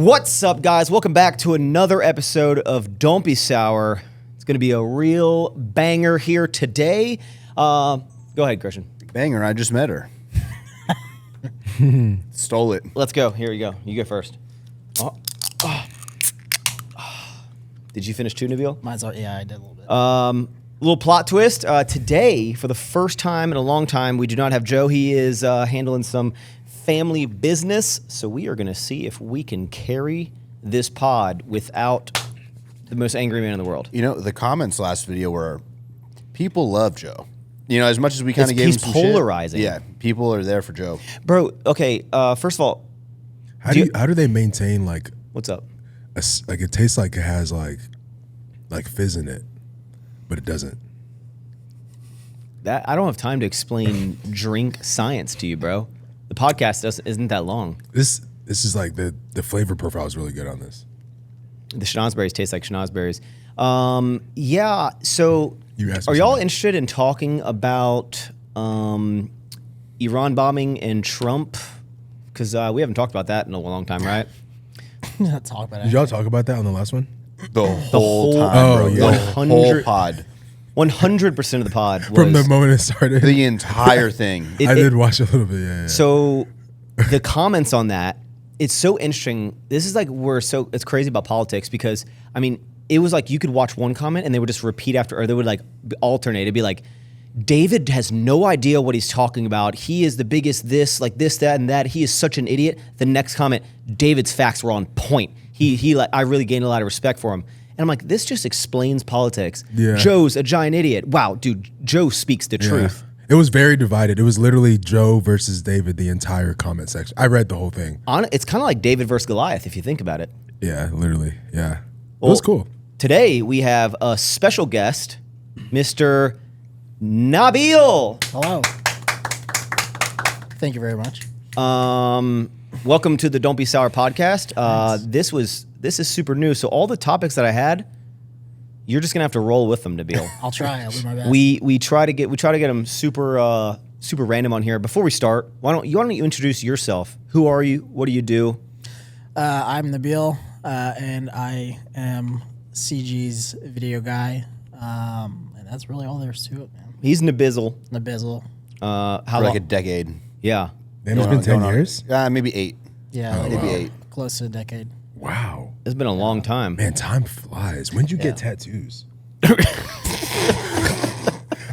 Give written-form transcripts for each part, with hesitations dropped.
What's up, guys? Welcome back to another episode of Don't Be Sour. It's going to be a real banger here today. Go ahead, Christian. Banger, I just met her. Stole it. Let's go. Here we go. You go first. Did you finish too, Nabil? Yeah, I did a little bit. Little plot twist. Today, for the first time in a long time, we do not have Joe. He is handling some family business, so we are going to see if we can carry this pod without the most angry man in the world. You know, the comments last video were, people love Joe. You know, as much as we kind of gave him some polarizing. shit. Yeah, people are there for Joe. Bro, okay, first of all, how do they maintain like what's up? Like it tastes like it has like fizz in it, but it doesn't. That I don't have time to explain drink science to you, bro. The podcast isn't that long. This is like the flavor profile is really good on this. The schnozberries taste like schnozberries. Yeah, so are y'all interested in talking about Iran bombing and Trump? Because we haven't talked about that in a long time, right? Talk about it. Did y'all talk about that on the last one? The whole time, bro. Yeah. The whole pod. 100% of the pod was, From the moment it started. The entire thing. I did watch a little bit, yeah. So the comments on that, it's so interesting. This is like it's crazy about politics because, I mean, it was like you could watch one comment and they would just repeat after, or they would like alternate. It'd be like, David has no idea what he's talking about. He is the biggest this, that, and that. He is such an idiot. The next comment, David's facts were on point. I really gained a lot of respect for him. And I'm like, this just explains politics. Yeah. Joe's a giant idiot. Wow, dude, Joe speaks the truth. It was very divided. It was literally Joe versus David, the entire comment section. I read the whole thing. It's kind of like David versus Goliath, if you think about it. Yeah, literally. Yeah. Well, it was cool. Today, we have a special guest, Mr. Nabil. Hello. Thank you very much. Welcome to the Don't Be Sour podcast. This is super new. So all the topics that I had, you're just gonna have to roll with them, Nabil. I'll try. I'll do my best. We try to get them super random on here. Before we start, why don't you introduce yourself? Who are you? What do you do? I'm Nabil, and I am CG's video guy. And that's really all there's to it, man. He's Nabizzle. Nabizzle. How For long? like a decade. Yeah. And it's been 10 years? Maybe 8. Yeah, Maybe 8. Close to a decade. Wow. It's been a long time. Man, time flies. When did you get tattoos?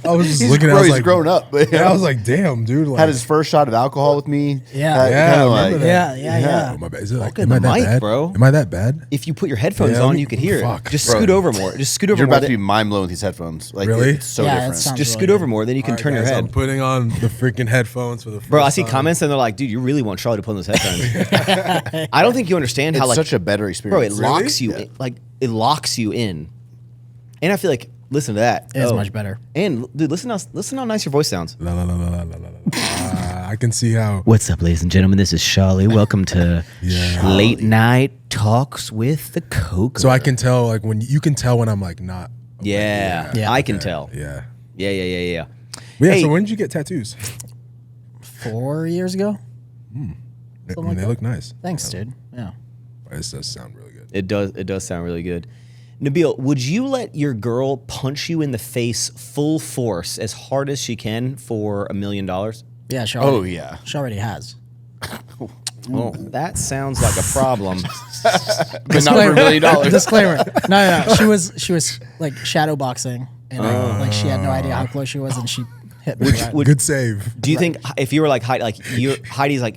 I was just looking at it. I was He's like, grown up. But, I was like, damn, dude. Like, had his first shot of alcohol with me. Yeah. I remember that. Yeah. Oh, my bad. Is it like, Look am at I the that mic, bad? bro. Am I that bad? If you put your headphones Yeah, on, you could hear fuck. it. Just Bro. scoot over more. Just scoot over You're more. about to be mind blown with these headphones. Like, Really? It's so Yeah, it different. sounds Just really scoot good. over more, then you can All right, turn your guys, head. I'm putting on the freaking headphones for the first Bro, I see time. comments and they're like, dude, you really want Charlie to put on those headphones. I don't think you understand how It's like such a better bro, it experience. locks you Yeah. in, like it locks you in. And I feel like listen to that. It is much better. And dude, listen how nice your voice sounds. La, la, la, la, la, la, la. I can see how. What's up, ladies and gentlemen? This is Charlie. Welcome to Yeah. Late Night Talks with the Coco. So I can tell, like, when you can tell when I'm like not. Yeah, Yeah. I can tell. Yeah. Yeah. But yeah, Hey. so when did you get tattoos? 4 years ago. They like that. look nice. Thanks, dude. Yeah. This does sound really good. It does sound really good. Nabil, would you let your girl punch you in the face full force as hard as she can for $1 million? Yeah. She Oh, already, yeah. She already has. Well, that sounds like a problem. But not for $1 million. Disclaimer. No. She was like shadow boxing, and she had no idea how close she was, and she hit me. Right. Good save. Do you think if you were like Heidi's like,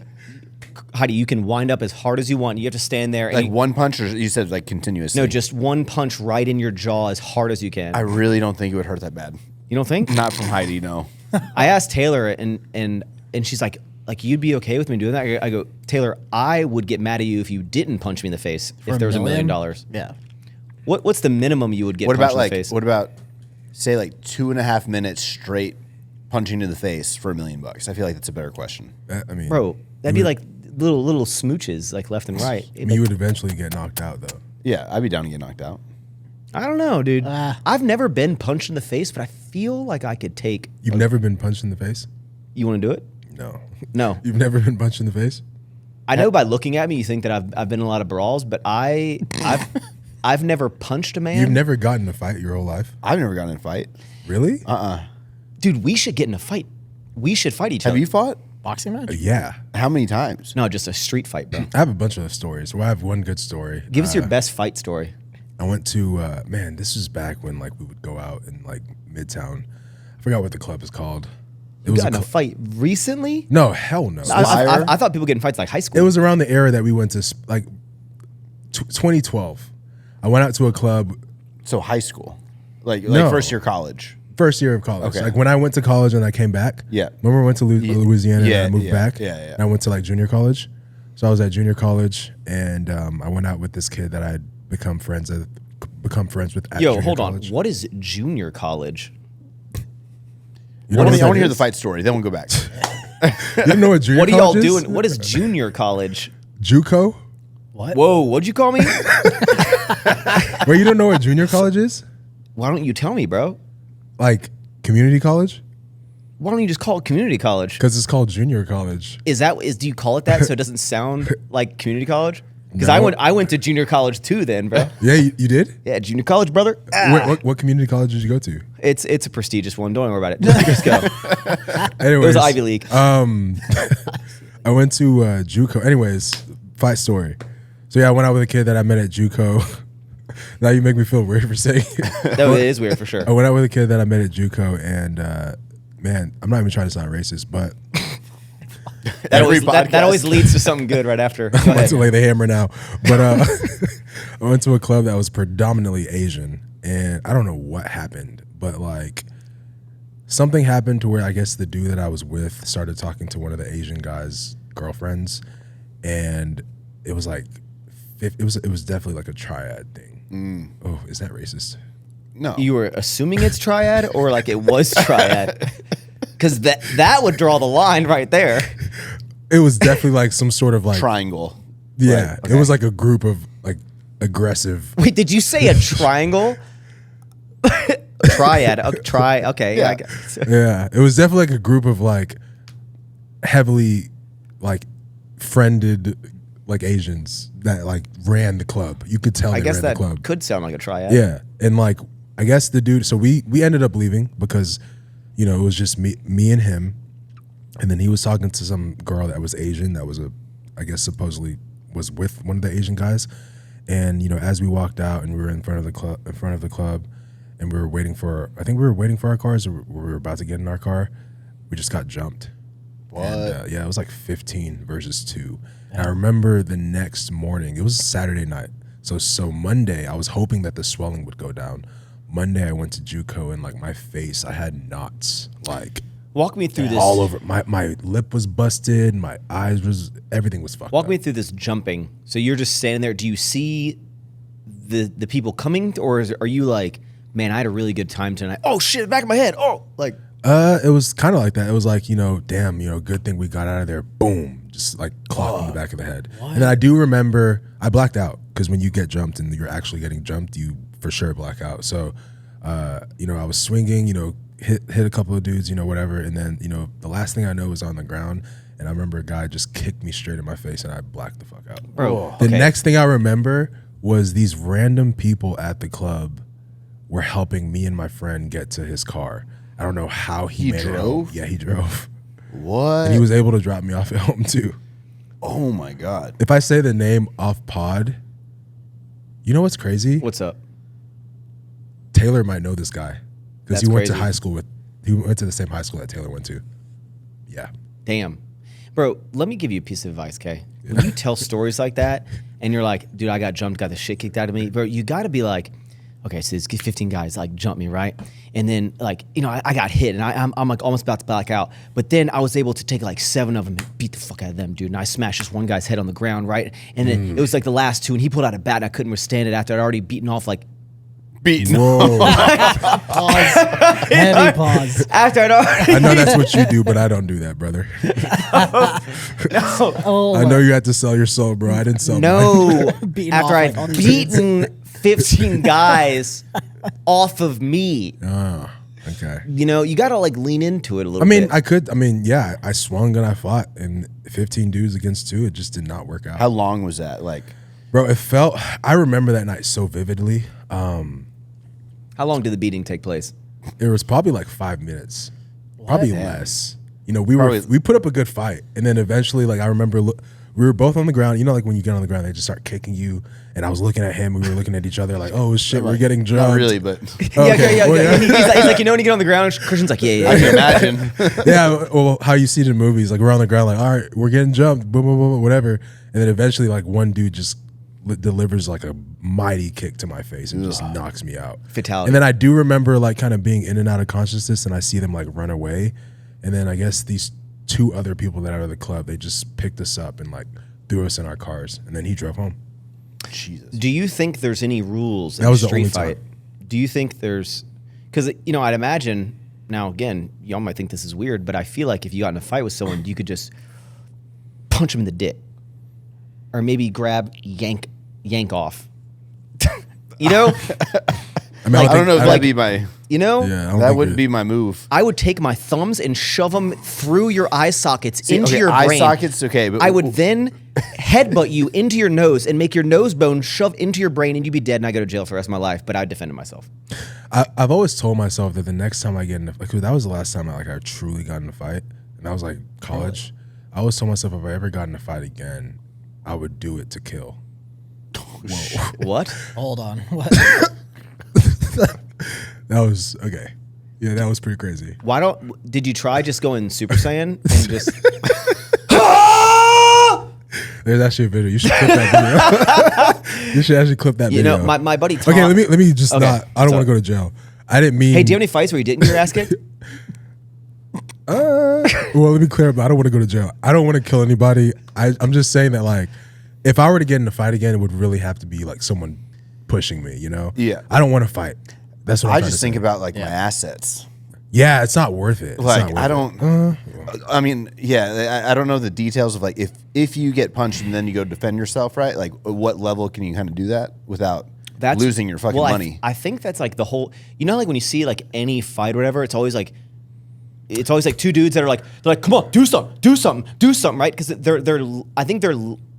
Heidi, you can wind up as hard as you want. You have to stand there. And Like one punch, or you said like continuously? no, just one punch right in your jaw as hard as you can. I really don't think it would hurt that bad. You don't think? Not from Heidi, no. I asked Taylor, and she's like you'd be okay with me doing that? I go, Taylor, I would get mad at you if you didn't punch me in the face if there was $1 million. Yeah. What's the minimum you would get What punched about in the face? what about say like 2.5 minutes straight punching in the face for $1 million? I feel like that's a better question. I mean, Bro, that'd be like little smooches like left and right. you would eventually get knocked out though. Yeah, I'd be down to get knocked out. I don't know, dude. I've never been punched in the face, but I feel like I could take. You've never been punched in the face? You want to do it? No. No. You've never been punched in the face? I know by looking at me, you think that I've been in a lot of brawls, but I've never punched a man. You've never gotten in a fight your whole life? I've never gotten in a fight. Really? Dude, we should get in a fight. We should fight each other. Have you fought? Boxing match? Yeah. How many times? No, just a street fight, bro. I have a bunch of stories. Well, I have one good story. Give us your best fight story. I went to man, this was back when like we would go out in like Midtown. I forgot what the club is called. It You was got in a fight recently? No, hell no. I thought people get in fights like high school. It was around the era that we went to like 2012. I went out to a club So high school, like No. first year college. first year of college. Okay. Like when I went to college and I came back. Yeah. Remember I went to Louisiana and I moved back? Yeah. And I went to like junior college. So I was at junior college and I went out with this kid that I had become friends with at Yo, junior hold college. on. What is junior college? You I know want what to hear that the is? fight story. Then we'll go back. You don't know what junior What are y'all college is? doing? What is junior college? JUCO? What? Whoa, what'd you call me? Wait, you don't know what junior college is? Why don't you tell me, bro? Like community college? Why don't you just call it community college? Because it's called junior college. Do you call it that so it doesn't sound like community college? Because No. I went to junior college too then, bro. Yeah, you did? Yeah, junior college, brother. Ah. What community college did you go to? It's a prestigious one. Don't worry about it. Just go. Anyways, It was Ivy League. I went to JUCO. Anyways, fight story. So yeah, I went out with a kid that I met at JUCO. Now you make me feel weird for saying it. That is weird for sure. I went out with a kid that I met at JUCO, and man, I'm not even trying to sound racist, but That always, podcast. that always leads to something good right after. Go I'm about ahead. to lay the hammer now. But I went to a club that was predominantly Asian, and I don't know what happened, but like something happened to where I guess the dude that I was with started talking to one of the Asian guys' girlfriends, and it was like it was definitely like a triad thing. Oh, is that racist? No. You were assuming it's triad or like it was triad? Because that would draw the line right there. It was definitely like some sort of like Triangle. yeah. Right, It was like a group of like aggressive. Wait, did you say a triangle? Triad. Okay. Yeah. I guess. Yeah, it was definitely like a group of like heavily like friended like Asians that like ran the club. You could tell I they guess ran that the club. could sound like a triad. Yeah, and like I guess the dude. So we ended up leaving because it was just me and him, and then he was talking to some girl that was Asian that was I guess supposedly was with one of the Asian guys, and as we walked out and we were in front of the club, and we were waiting for our cars, or we were about to get in our car, we just got jumped. What? And, yeah, it was like 15 versus 2. And I remember the next morning, it was Saturday night. So Monday, I was hoping that the swelling would go down. Monday, I went to JUCO and like my face, I had knots like Walk me through this. all over. My lip was busted. My eyes everything was fucked Walk up. me through this jumping. So you're just standing there. Do you see the people coming, or are you like, man, I had a really good time tonight? Oh shit, back of my head. Oh, like. It was kind of like that. It was like, damn, good thing we got out of there. Boom, just like clocked in the back of the head. And then I do remember I blacked out because when you get jumped and you're actually getting jumped, you for sure black out. So, I was swinging, hit a couple of dudes, whatever. And then, the last thing I know was on the ground. And I remember a guy just kicked me straight in my face and I blacked the fuck out. Bro, The okay. next thing I remember was these random people at the club were helping me and my friend get to his car. I don't know how he made it home. drove? Yeah, he drove. What? And he was able to drop me off at home too. Oh my God. If I say the name off pod, you know what's crazy? What's up? Taylor might know this guy because he That's went to crazy. he went to the same high school that Taylor went to. Yeah. Damn. Bro, let me give you a piece of advice, Kay. When you tell stories like that and you're like, dude, I got jumped, got the shit kicked out of me, bro, you got to be like, okay, so it's 15 guys like jump me, right? And then like, I got hit and I'm like almost about to black out. But then I was able to take like 7 of them and beat the fuck out of them, dude. And I smashed this one guy's head on the ground, right? And then it was like the last 2 and he pulled out a bat and I couldn't withstand it after I'd already beaten off like, Beaten. Whoa. Pause. Heavy pause. after I'd already, I know that's what you do, but I don't do that, brother. Oh, I know you had to sell your soul, bro. I didn't sell mine. no, Beaten off, after like, I'd on the beaten 15 guys off of me. Okay. You know, you got to like lean into it a little I mean, bit. yeah, I swung and I fought, and 15 dudes against 2, it just did not work out. How long was that? Like, Bro, I remember that night so vividly. How long did the beating take place? It was probably like 5 minutes, probably less. You know, Probably- we put up a good fight, and then eventually, like I remember, we were both on the ground. You know, like when you get on the ground, they just start kicking you. And I was looking at him, we were looking at each other, like, oh shit, we're getting jumped. not really, but Okay, Yeah. well, He's like, you know, when you get on the ground, Christian's like, yeah. I can imagine. Yeah, well, how you see it in movies, like we're on the ground, like, all right, we're getting jumped, boom, boom, boom, whatever. And then eventually, like one dude just delivers like a mighty kick to my face and just knocks me out. Fatality. And then I do remember like kind of being in and out of consciousness, and I see them like run away. And then I guess these 2 other people that are at the club, they just picked us up and like threw us in our cars, and then he drove home. Jesus. Do you think there's any rules in That was a the street only fight? time. Do you think there's, because, you know, I'd imagine, now again, y'all might think this is weird, but I feel like if you got in a fight with someone, you could just punch him in the dick. Or maybe grab, yank off. You know? I mean, I don't know if that'd be my. You know? Yeah, I don't That think wouldn't it- be my move. I would take my thumbs and shove them through your eye sockets See, into okay, your eye brain. sockets, okay, but I would then headbutt you into your nose and make your nose bone shove into your brain, and you'd be dead, and I go to jail for the rest of my life. But I defended myself. I've always told myself that the next time I get in a, like, that was the last time I truly got in a fight, and that was like college. I always told myself if I ever got in a fight again, I would do it to kill. What? Hold on. What? That was okay. Yeah, that was pretty crazy. Why don't? Did you try just going Super Saiyan and just? There's actually a video. You should clip that video. You should actually clip that You video. know, my buddy Tom. Okay, let me just Okay, not. I don't so- want to go to jail. I didn't mean. Hey, do you have any fights where you didn't get your ass kicked? Well, let me clear up. I don't want to go to jail. I don't want to kill anybody. I'm just saying that, like, if I were to get in a fight again, it would really have to be like someone pushing me. You know? Yeah. I don't want to fight. That's what I'm I trying just to think say. about like my assets. Yeah, it's not worth it. It's Like not worth I it. don't. I mean, yeah, I don't know the details of like if you get punched and then you go defend yourself, right? Like, what level can you kind of do that without losing your fucking money? I think that's like the whole. You know, like when you see like any fight or whatever, it's always like 2 dudes that are like come on, do something, right? Because I think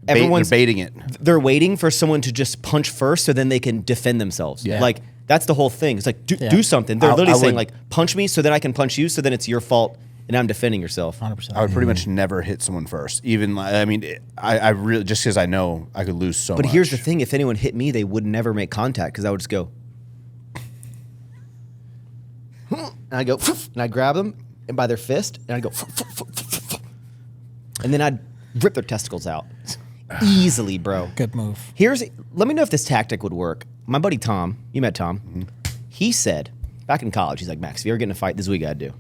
everyone's baiting it. They're waiting for someone to just punch first, so then they can defend themselves. Yeah. Like that's the whole thing. It's like do something. They're literally I saying would- like punch me, so then I can punch you, so then it's your fault, and I'm defending yourself. 100%. I would pretty much never hit someone first. Even like, I mean, I really just because I know I could lose so much. But here's the thing: if anyone hit me, they would never make contact because I would just go, and I go, and I grab them and by their fist, and I go, and then I'd rip their testicles out easily, bro. Good move. Let me know if this tactic would work. My buddy Tom, you met Tom. He said back in college, he's like, Max, if you ever get in a fight, this is what you gotta do.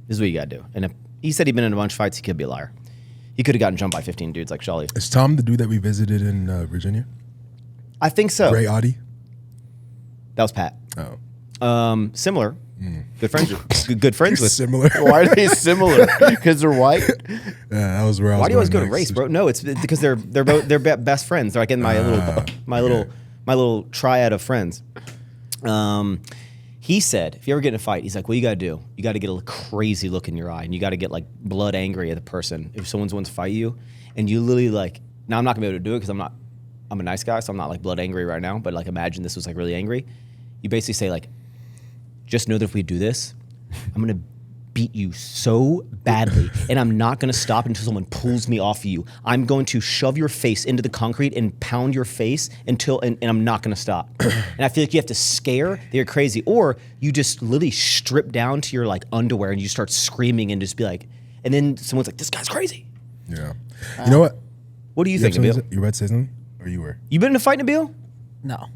This is what you gotta do. And he said he'd been in a bunch of fights. He could be a liar. He could have gotten jumped by 15 dudes like Shawley. Is Tom the dude that we visited in Virginia? I think so. Gray Audi? That was Pat. Oh. Similar. Good friends. Good friends with. Similar. Why are they similar? Because they're white. Yeah, that was where I was Why do you always go going to next. race, bro? No, it's because they're best friends. They're like in my little triad of friends. He said, if you ever get in a fight, he's like, what you gotta do? You gotta get a crazy look in your eye, and you gotta get like blood angry at the person if someone's wants to fight you, and you literally like. Now I'm not gonna be able to do it because I'm a nice guy, so I'm not like blood angry right now. But like, imagine this was like really angry. You basically say like, just know that if we do this, I'm gonna beat you so badly, and I'm not gonna stop until someone pulls me off of you. I'm going to shove your face into the concrete and pound your face until, and I'm not gonna stop. And I feel like you have to scare that you're crazy, or you just literally strip down to your like underwear and you start screaming and just be like, and then someone's like, this guy's crazy. Yeah. You know what? What do you You think, have something to Nabil? say? You about to say something? Or you were? You been in a fight, Nabil? No,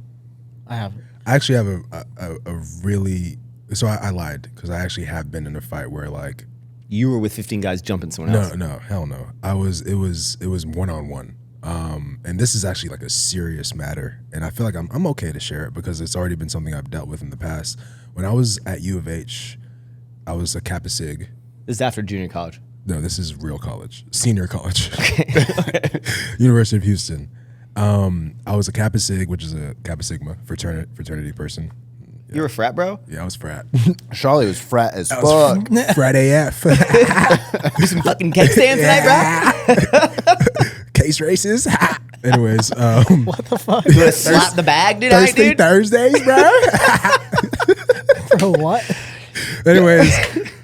I haven't. I actually have a really. So I lied because I actually have been in a fight where like. You were with 15 guys jumping someone else. No, hell no. It was 1-on-1. And this is actually like a serious matter, and I feel like I'm okay to share it because it's already been something I've dealt with in the past. When I was at U of H, I was a Kappa Sig. This is after junior college. No, this is real college, senior college, University of Houston. I was a Kappa Sig, which is a Kappa Sigma fraternity person. You were a frat, bro? Yeah, I was frat. Charlie was frat as fuck. Frat AF. Do some fucking cake stands tonight, bro? Case races. Anyways, What the fuck? You want to slap the bag tonight, Thirsty dude? Thursdays, bro. Bro, what? Anyways,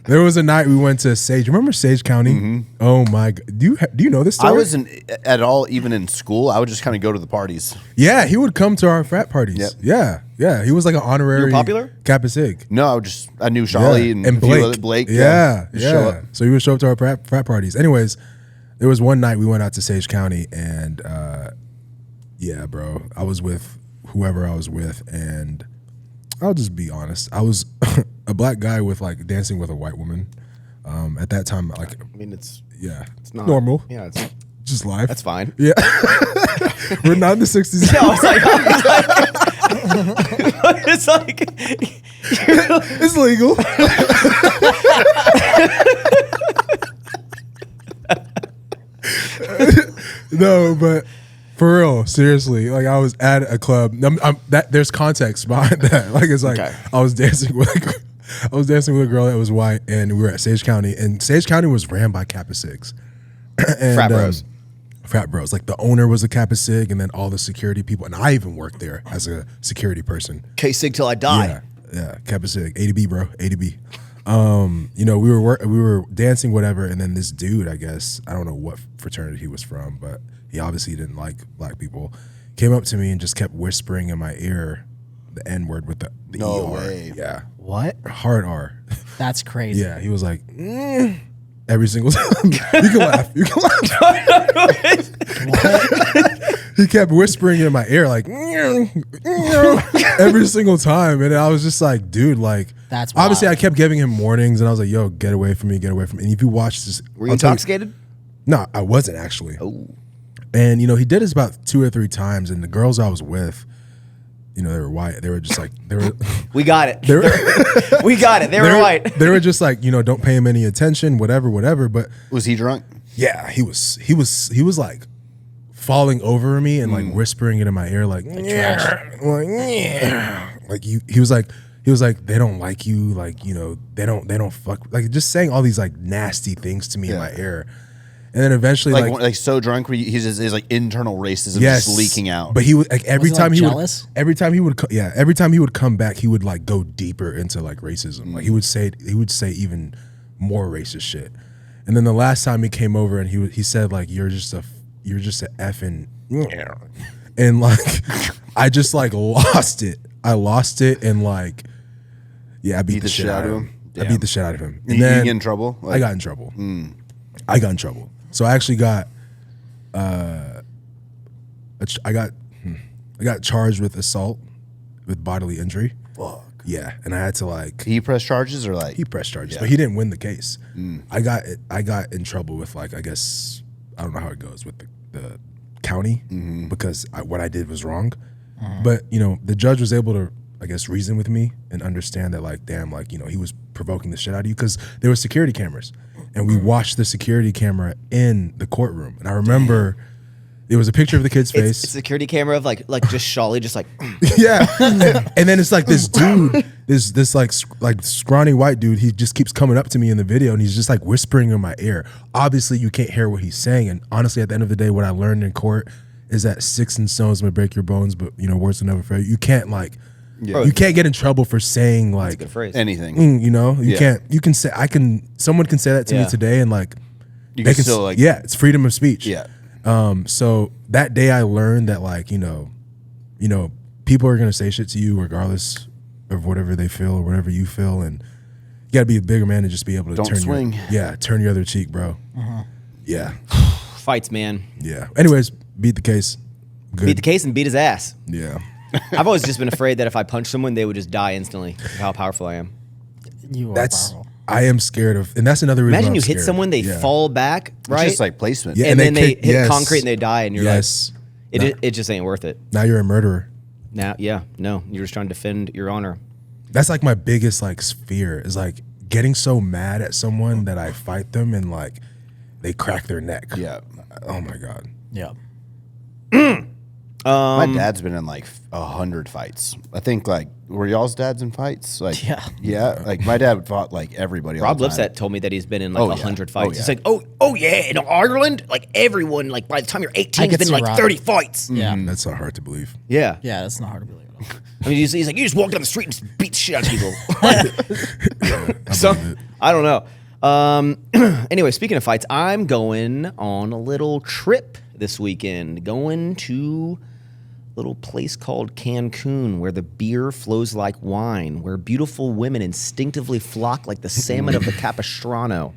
there was a night we went to Sage. Remember Sage County? Oh my god. Do you know this story? I wasn't at all even in school. I would just kind of go to the parties. Yeah, he would come to our frat parties. Yep. Yeah. He was like an honorary. You were popular? Kappa Sig. No, I knew Charlie and a few Blake. other Blake. Yeah. Just show up. So he would show up to our frat parties. Anyways, there was one night we went out to Sage County, and yeah, bro, I was with whoever I was with, and I'll just be honest, I was a black guy with like dancing with a white woman. At that time, like, I mean, it's not normal. Yeah, it's Just life. that's fine. Yeah, we're not in the 60s. No, it's like It's legal. No, but for real, seriously, like I was at a club. There's context behind that. Like it's like Okay. I was dancing with a girl that was white, and we were at Sage County, and Sage County was ran by Kappa Sigs. And, Frat bros. Frat bros. Like the owner was a Kappa Sig, and then all the security people, and I even worked there as a security person. K-Sig till I die. Yeah, Kappa Sig, A to B, bro, A to B. You know, we were dancing, whatever, and then this dude, I guess, I don't know what fraternity he was from, but he obviously didn't like black people, came up to me and just kept whispering in my ear the N-word with the No ER. way. Yeah, What? hard R. That's crazy. Yeah, he was like, every single time. You can laugh. You can laugh. He kept whispering in my ear like every single time, and I was just like, dude, like, That's obviously wild. I kept giving him warnings, and I was like, yo, get away from me, get away from me. And if you watch this, Were you I'll tell intoxicated? No, I wasn't actually. Oh. And you know, he did this about 2 or 3 times, and the girls I was with, you know, they were white. They were just like, they were. We got it. They were, We got it. They were white. They were just like, you know, don't pay him any attention, whatever. But Was he drunk? yeah, he was like falling over me and like whispering it in my ear, like, like he was like they don't like you, like, you know, they don't fuck, like just saying all these like nasty things to me in my ear. And then eventually, Like so drunk where his like internal racism yes, just leaking out. But he would like every Was he, time like, he jealous? would every time he would come back, he would like go deeper into like racism. Like he would say even more racist shit. And then the last time he came over and he said like you're just a effing and like I just like lost it. I lost it and like I beat the shit out of him. I beat the shit out of him. And you then get in trouble? I got in trouble. I got in trouble. So I actually got I got charged with assault with bodily injury. Fuck. Yeah, and I had to like He pressed charges or like he pressed charges, but he didn't win the case. I got in trouble with like, I guess I don't know how it goes with the county because what I did was wrong. But you know, the judge was able to, I guess, reason with me and understand that like, damn, like, you know, he was provoking the shit out of you because there were security cameras, and we watched the security camera in the courtroom. And I remember there was a picture of the kid's face. It's a security camera of like just Shawley, just like Yeah, and then it's like this dude, this like scrawny white dude. He just keeps coming up to me in the video, and he's just like whispering in my ear. Obviously, you can't hear what he's saying. And honestly, at the end of the day, what I learned in court is that sticks and stones may break your bones, but you know, words will never fail. You can't like, you can't get in trouble for saying like good phrase. anything. you know, you can't. You can say someone can say that to me today, and like You they can still like it's freedom of speech. Yeah. So that day I learned that like, you know, people are gonna say shit to you regardless of whatever they feel or whatever you feel, and you gotta be a bigger man to just be able to Don't swing. turn your other cheek, bro. Yeah. fights, man. Yeah. Anyways, beat the case. Good. Beat the case and beat his ass. Yeah. I've always just been afraid that if I punch someone, they would just die instantly. Of how powerful I am. You are That's powerful. I am scared of, and that's another reason. Imagine I'm you hit scared. someone, they fall back, right? It's just like placement. Yeah. and then they kick- hit yes. concrete and they die, and you're Yes. like, it just ain't worth it. Now you're a murderer. Now, no, you're just trying to defend your honor. That's like my biggest like fear is like getting so mad at someone that I fight them and like they crack their neck. Yeah. Oh my God. Yeah. My dad's been in like 100 fights. I think like were y'all's dads in fights? Like yeah. Like my dad fought like everybody. Rob all the time. Lipset told me that he's been in like 100 fights. Oh, yeah. He's like, oh yeah, in Ireland, like everyone, like by the time you're 18, has been like 30 fights. Yeah, That's not hard to believe. Yeah. yeah, that's not hard to believe at all. I mean, he's like, you just walk down the street and just beat the shit out of people. So I don't know. Anyway, speaking of fights, I'm going on a little trip this weekend. Going to a little place called Cancun, where the beer flows like wine, where beautiful women instinctively flock like the salmon of the Capistrano.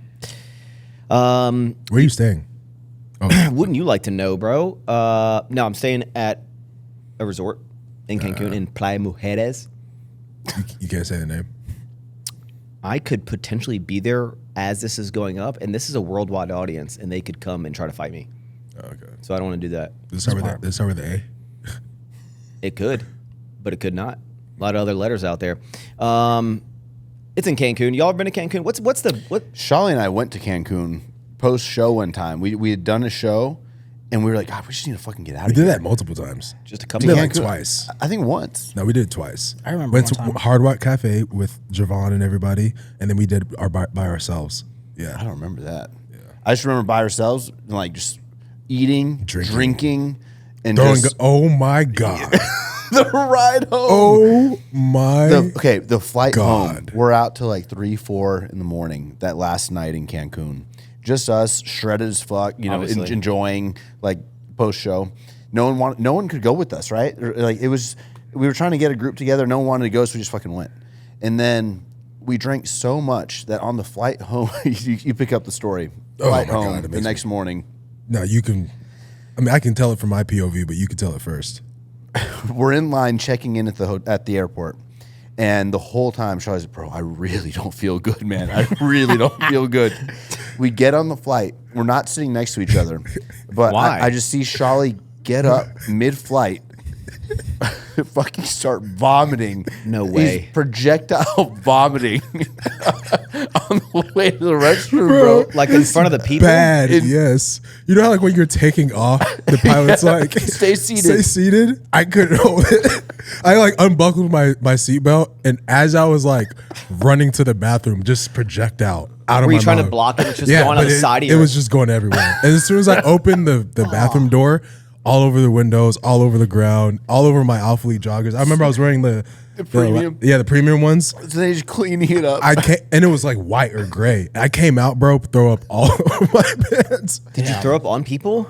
Where are you staying? Wouldn't you like to know, bro? No, I'm staying at a resort in Cancun in Playa Mujeres. You can't say the name. I could potentially be there as this is going up, and this is a worldwide audience, and they could come and try to fight me. Oh, okay. So I don't want to do that. Does it start with the A? It could, but it could not. A lot of other letters out there. It's in Cancun. Y'all ever been to Cancun? What? Shali and I went to Cancun post show one time. We had done a show, and we were like, God, we just need to fucking get out We of here. did that multiple times. Just a We couple. did of like twice. I think once. No, we did it twice. I remember Went one to time. Hard Rock Cafe with Javon and everybody, and then we did our by ourselves. I Yeah. don't remember that. Yeah. I just remember by ourselves, and like just eating, drinking and just oh my God. the ride home. Oh my The flight home. God. We're out till like 3-4 in the morning that last night in Cancun. Just us, shredded as fuck, Obviously. enjoying like post show. No one could go with us, right? Like we were trying to get a group together. No one wanted to go, so we just fucking went. And then we drank so much that on the flight home, you pick up the story. Flight my God, home it the makes next morning. No, you can. I mean, I can tell it from my POV, but you can tell it first. We're in line checking in at the airport, and the whole time Charlie's like, bro, I really don't feel good, man. I really don't feel good. We get on the flight. We're not sitting next to each other, but Why? I just see Charlie get up mid-flight, fucking start vomiting. No way. He's projectile vomiting on the way to the restroom, bro. Like in front of the people. Bad, yes. You know how like when you're taking off, the pilot's like, Stay seated. Stay seated. I couldn't hold it. I like unbuckled my seatbelt, and as I was like running to the bathroom, just projectile out of Were my you trying to mouth. block it? It's just going on but the side of it your... was just going everywhere. And as soon as I opened the bathroom door, all over the windows, all over the ground, all over my Alpha League joggers. I remember I was wearing the premium. the premium ones. So they just cleaning it up. And it was like white or gray. I came out, bro, throw up all over my pants. Did you throw up on people?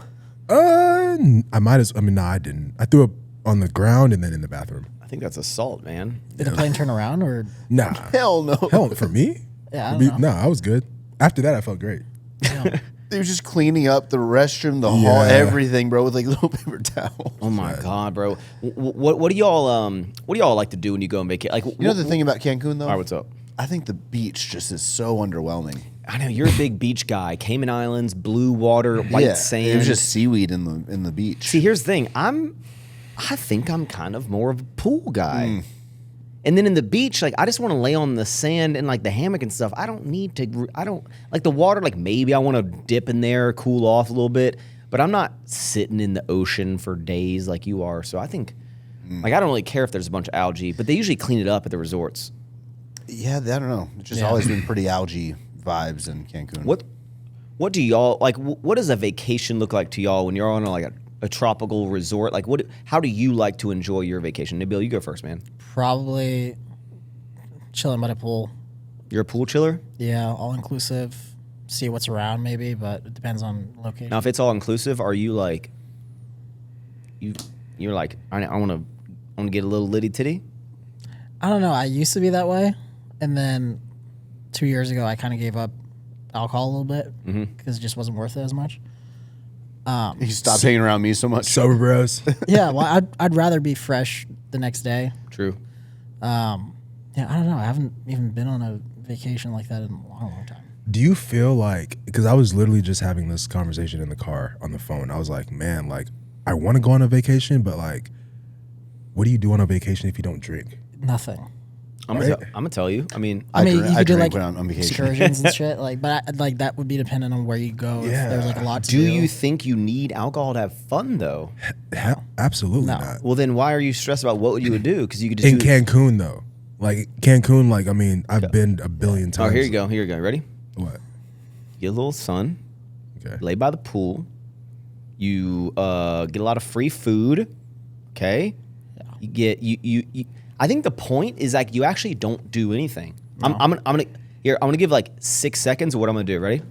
I might as. I mean, nah, I didn't. I threw up on the ground and then in the bathroom. I think that's assault, man. Did the plane turn around or? Nah, Hell no. hell for me. Yeah, I For don't me- know. Nah, I was good. After that, I felt great. They were just cleaning up the restroom, the hall, everything, bro, with like little paper towels. Oh my God, bro. What do y'all like to do when you go on vacation? Like, You know the thing about Cancun, though? All right, what's up? I think the beach just is so underwhelming. I know you're a big beach guy. Cayman Islands, blue water, white sand. It was just seaweed in the beach. See, here's the thing. I think I'm kind of more of a pool guy. And then in the beach, like I just want to lay on the sand and like the hammock and stuff. I don't like the water. Like maybe I want to dip in there, cool off a little bit, but I'm not sitting in the ocean for days like you are. So I think, like I don't really care if there's a bunch of algae, but they usually clean it up at the resorts. Yeah, I don't know. It's just always been pretty algae vibes in Cancun. What do y'all like? What does a vacation look like to y'all when you're on like a tropical resort? Like how do you like to enjoy your vacation? Nabil, you go first, man. Probably chilling by the pool. You're a pool chiller? Yeah, all inclusive. See what's around maybe, but it depends on location. Now, if it's all inclusive, are you like you're like I want to get a little litty titty? I don't know. I used to be that way, and then 2 years ago, I kind of gave up alcohol a little bit because it just wasn't worth it as much. You stopped hanging around me so much. Sober bros. Yeah, well, I'd rather be fresh the next day. True. Yeah, I don't know. I haven't even been on a vacation like that in a long, long time. Do you feel like, because I was literally just having this conversation in the car on the phone. I was like, man, like I want to go on a vacation, but like, what do you do on a vacation if you don't drink? Nothing. I'm gonna tell you. I mean, I mean, you could do like on vacation. excursions and shit. Like, but like that would be dependent on where you go. If there's like a lot to do. do you think you need alcohol to have fun though? Absolutely No. not. Well, then why are you stressed about what you would do? Because you could just In do. Cancun though, like Cancun, like I mean, I've been a billion Oh, times. here you go. Here you go. Ready? What? Get a little sun. Okay. Lay by the pool. You get a lot of free food. Okay. Yeah. You get you. I think the point is like you actually don't do anything. No. I'm gonna give like 6 seconds of what I'm gonna do. Ready?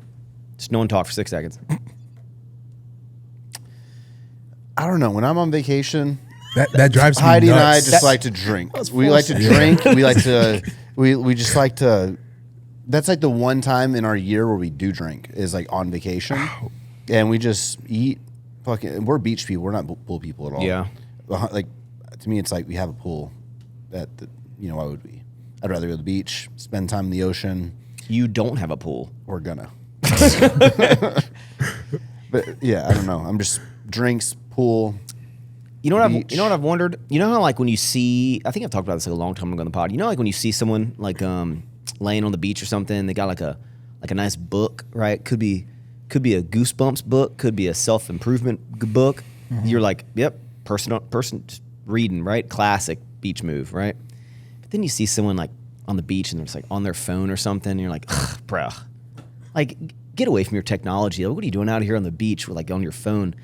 Just no one talk for 6 seconds. I don't know. When I'm on vacation, That drives me Heidi nuts. and I just like to drink. We like to forced. drink. We like to. We just like to. That's like the one time in our year where we do drink is like on vacation, and we just eat. Fucking, we're beach people. We're not pool people at all. Yeah. Like to me, it's like we have a pool. Why would we? I'd rather go to the beach, spend time in the ocean. You don't have a pool. We're gonna. But yeah, I don't know. I'm just drinks, pool. You know what Beach. I've wondered? You know how like when you see, I think I've talked about this like a long time ago on the pod. You know like when you see someone like laying on the beach or something, they got like a nice book, right? Could be a Goosebumps book, could be a self-improvement book. Mm-hmm. You're like, yep, person just reading, right? Classic beach move, right? But then you see someone like on the beach and they're just like on their phone or something, and you're like, ugh, bruh. Like, get away from your technology. Like, what are you doing out here on the beach with like on your phone?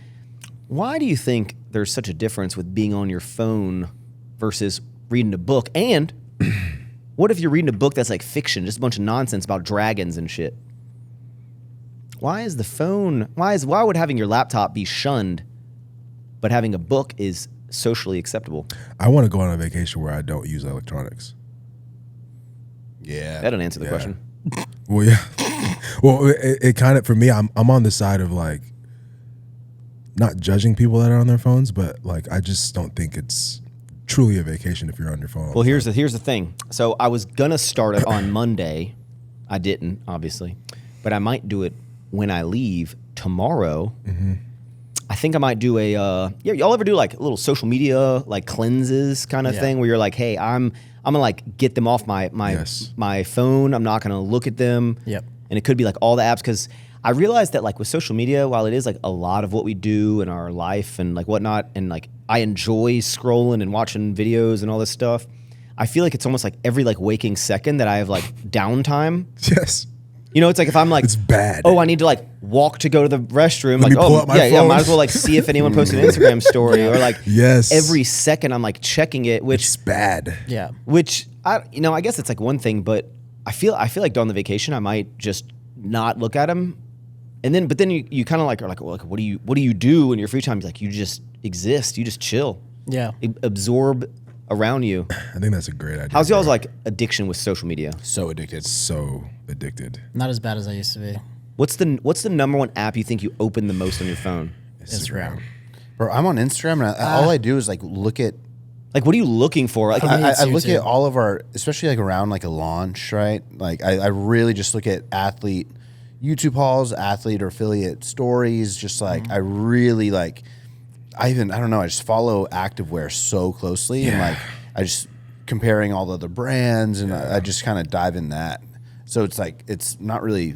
Why do you think there's such a difference with being on your phone versus reading a book? And what if you're reading a book that's like fiction, just a bunch of nonsense about dragons and shit? Why is the phone? Why would having your laptop be shunned, but having a book is socially acceptable? I want to go on a vacation where I don't use electronics. Yeah. That don't answer the question. Well, yeah. Well, it kind of, for me, I'm on the side of like not judging people that are on their phones, but like I just don't think it's truly a vacation if you're on your phone. Well, here's the thing. So I was gonna start it on Monday. I didn't, obviously, but I might do it when I leave tomorrow. Mm-hmm. I think I might do a y'all ever do like a little social media like cleanses kind of thing where you're like, hey, I'm gonna like get them off my Yes. my phone. I'm not gonna look at them. Yep. And it could be like all the apps, because I realized that like with social media, while it is like a lot of what we do in our life and like whatnot, and like I enjoy scrolling and watching videos and all this stuff, I feel like it's almost like every like waking second that I have like downtime. Yes. You know, it's like if I'm like, It's bad. oh, I need to like walk to go to the restroom. Let Like, me pull oh, out my yeah, phone. might as well like see if anyone posted an Instagram story or like Yes. every second I'm like checking it, It's bad. Yeah. which I guess it's like one thing, but I feel like during the vacation I might just not look at them, but then you kind of like are like, well, like what do you do in your free time? Like you just exist, you just chill, Yeah. absorb around you. I think that's a great idea. How's y'all's bro. like addiction with social media? So addicted. So addicted. Not as bad as I used to be. What's the number one app you think you open the most on your phone? Instagram. Bro, I'm on Instagram and all I do is like look at. Like, what are you looking for? Like, me, it's I look YouTube. at all of our, especially like around like a launch, right? Like I really just look at athlete YouTube hauls, athlete or affiliate stories. Just like I really like. I don't know. I just follow activewear so closely, and like I just comparing all the other brands, and I just kind of dive in that. So it's like it's not really.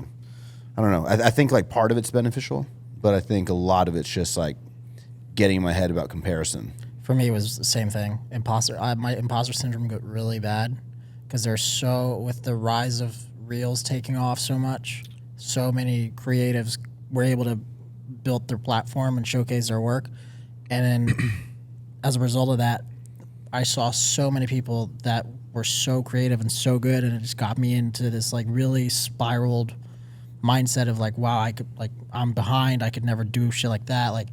I don't know. I think like part of it's beneficial, but I think a lot of it's just like getting in my head about comparison. For me, it was the same thing. My imposter syndrome got really bad because with the rise of Reels taking off so much, so many creatives were able to build their platform and showcase their work. And then as a result of that, I saw so many people that were so creative and so good, and it just got me into this like really spiraled mindset of like, wow, I'm behind. I could never do shit like that. Like,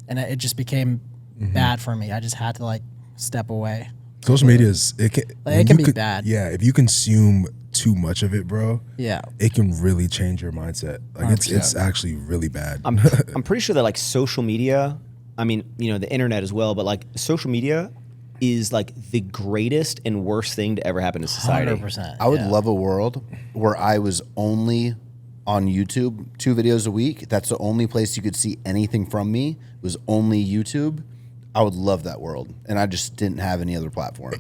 and it just became bad for me. I just had to like step away. Social media it can be bad. Yeah, if you consume too much of it, bro. Yeah. It can really change your mindset. Like it's 100%. actually really bad. I'm pretty sure that like social media, I mean, you know, the internet as well, but like social media is like the greatest and worst thing to ever happen to society. 100%. I would love a world where I was only on YouTube 2 videos a week. That's the only place you could see anything from me, was only YouTube. I would love that world. And I just didn't have any other platform.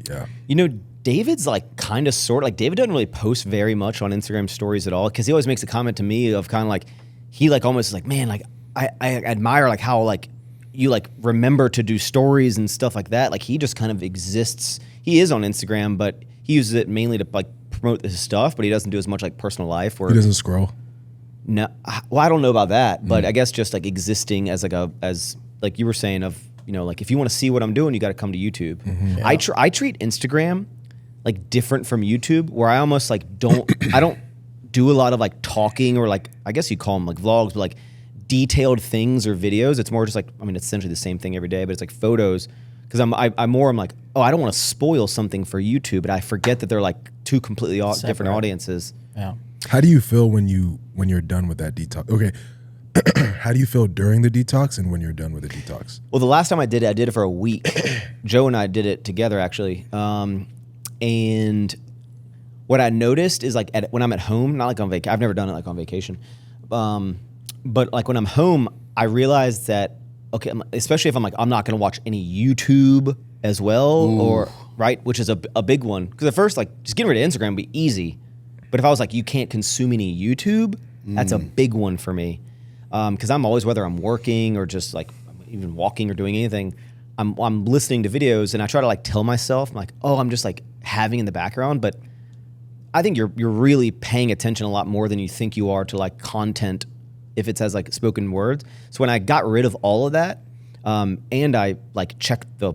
Yeah. You know, David's like kind of sort like David doesn't really post very much on Instagram stories at all because he always makes a comment to me of kind of like he like almost like, man, like I admire like how like you like remember to do stories and stuff like that. Like he just kind of exists. He is on Instagram, but he uses it mainly to like promote his stuff, but he doesn't do as much like personal life. Where He doesn't scroll. no, well, I don't know about that, but I guess just like existing as like as like you were saying of, you know, like if you want to see what I'm doing, you got to come to YouTube. Yeah. I treat Instagram like different from YouTube, where I almost like I don't do a lot of like talking or like, I guess you call them like vlogs, but like detailed things or videos. It's more just like, I mean, it's essentially the same thing every day, but it's like photos. Because I'm like, oh, I don't want to spoil something for YouTube, but I forget that they're like two completely different audiences. Yeah. How do you feel when you're done with that detox? Okay. How do you feel during the detox and when you're done with the detox? Well, the last time I did it for a week. Joe and I did it together, actually. And what I noticed is like when I'm at home, not like on vacation. I've never done it like on vacation. But like when I'm home, I realized that, okay, especially if I'm like, I'm not going to watch any YouTube as well, or right, which is a big one. Because at first, like just getting rid of Instagram would be easy. But if I was like, you can't consume any YouTube, that's a big one for me. Because I'm always, whether I'm working or just like even walking or doing anything, I'm listening to videos and I try to like tell myself, I'm like, oh, I'm just like having in the background. But I think you're really paying attention a lot more than you think you are to like content if it says like spoken words. So when I got rid of all of that, and I like checked the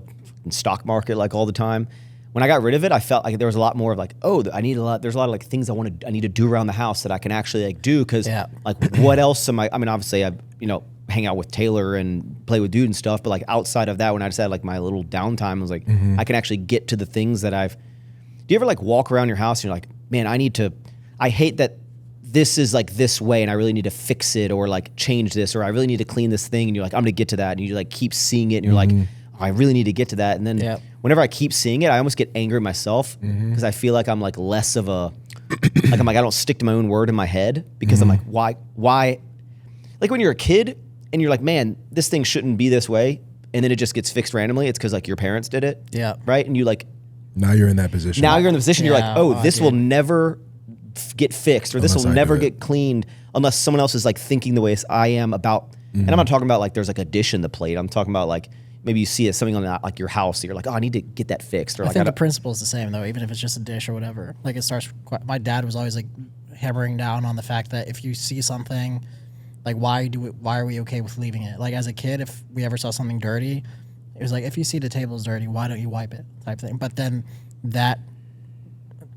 stock market like all the time, when I got rid of it, I felt like there was a lot more of like, oh, there's a lot of like things I need to do around the house that I can actually like do. Cause like what else am I mean, obviously I, you know, hang out with Taylor and play with dude and stuff. But like outside of that, when I just had like my little downtime, I was like, I can actually get to the things that do you ever like walk around your house and you're like, man, I hate that this is like this way and I really need to fix it or like change this, or I really need to clean this thing. And you're like, I'm gonna get to that. And you like keep seeing it and you're like, oh, I really need to get to that. And then whenever I keep seeing it, I almost get angry at myself because I feel like I'm like less of a, like I'm like, I don't stick to my own word in my head because I'm like, why? Like when you're a kid and you're like, man, this thing shouldn't be this way. And then it just gets fixed randomly. It's because like your parents did it. Yeah. Right. And you like, now you're in that position. Now you're in the position. You're like, oh, this will never get fixed, or this will never get cleaned unless someone else is like thinking the way I am about. And I'm not talking about like there's like a dish in the plate. I'm talking about like maybe you see something on like your house that you're like, oh, I need to get that fixed. Or I think the principle is the same though, even if it's just a dish or whatever. Like it starts. My dad was always like hammering down on the fact that if you see something, like why are we okay with leaving it? Like as a kid, if we ever saw something dirty, it was like, if you see the table's dirty, why don't you wipe it? Type thing. But then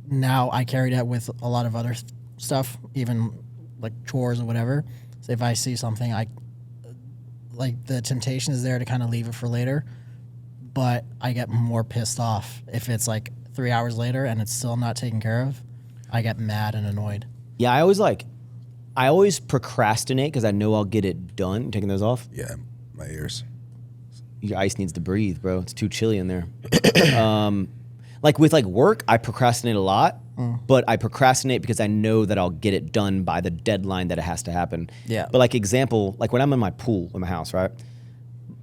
now I carry that with a lot of other stuff, even like chores or whatever. So if I see something, like the temptation is there to kind of leave it for later, but I get more pissed off if it's like 3 hours later and it's still not taken care of. I get mad and annoyed. Yeah, I always procrastinate because I know I'll get it done. You taking those off? Yeah, my ears. Your ice needs to breathe, bro. It's too chilly in there. Like with like work, I procrastinate a lot, but I procrastinate because I know that I'll get it done by the deadline that it has to happen. Yeah. But like example, like when I'm in my pool in my house, right?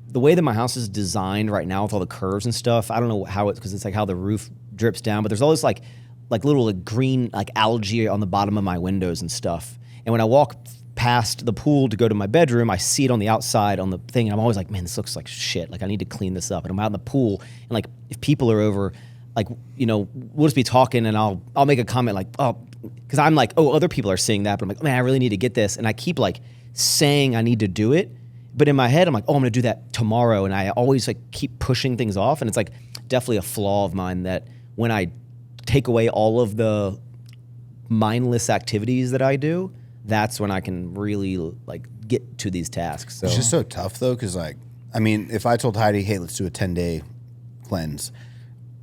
The way that my house is designed right now with all the curves and stuff, I don't know how it's because it's like how the roof drips down, but there's all this like little like green like algae on the bottom of my windows and stuff. And when I walk past the pool to go to my bedroom, I see it on the outside on the thing, and I'm always like, man, this looks like shit. Like I need to clean this up. And I'm out in the pool, and like if people are over, like, you know, we'll just be talking and I'll make a comment like, oh, because I'm like, oh, other people are seeing that, but I'm like, man, I really need to get this. And I keep like saying I need to do it. But in my head, I'm like, oh, I'm going to do that tomorrow. And I always like keep pushing things off. And it's like definitely a flaw of mine that when I take away all of the mindless activities that I do, that's when I can really like get to these tasks. So it's just so tough though. Cause like, I mean, if I told Heidi, hey, let's do a 10-day cleanse,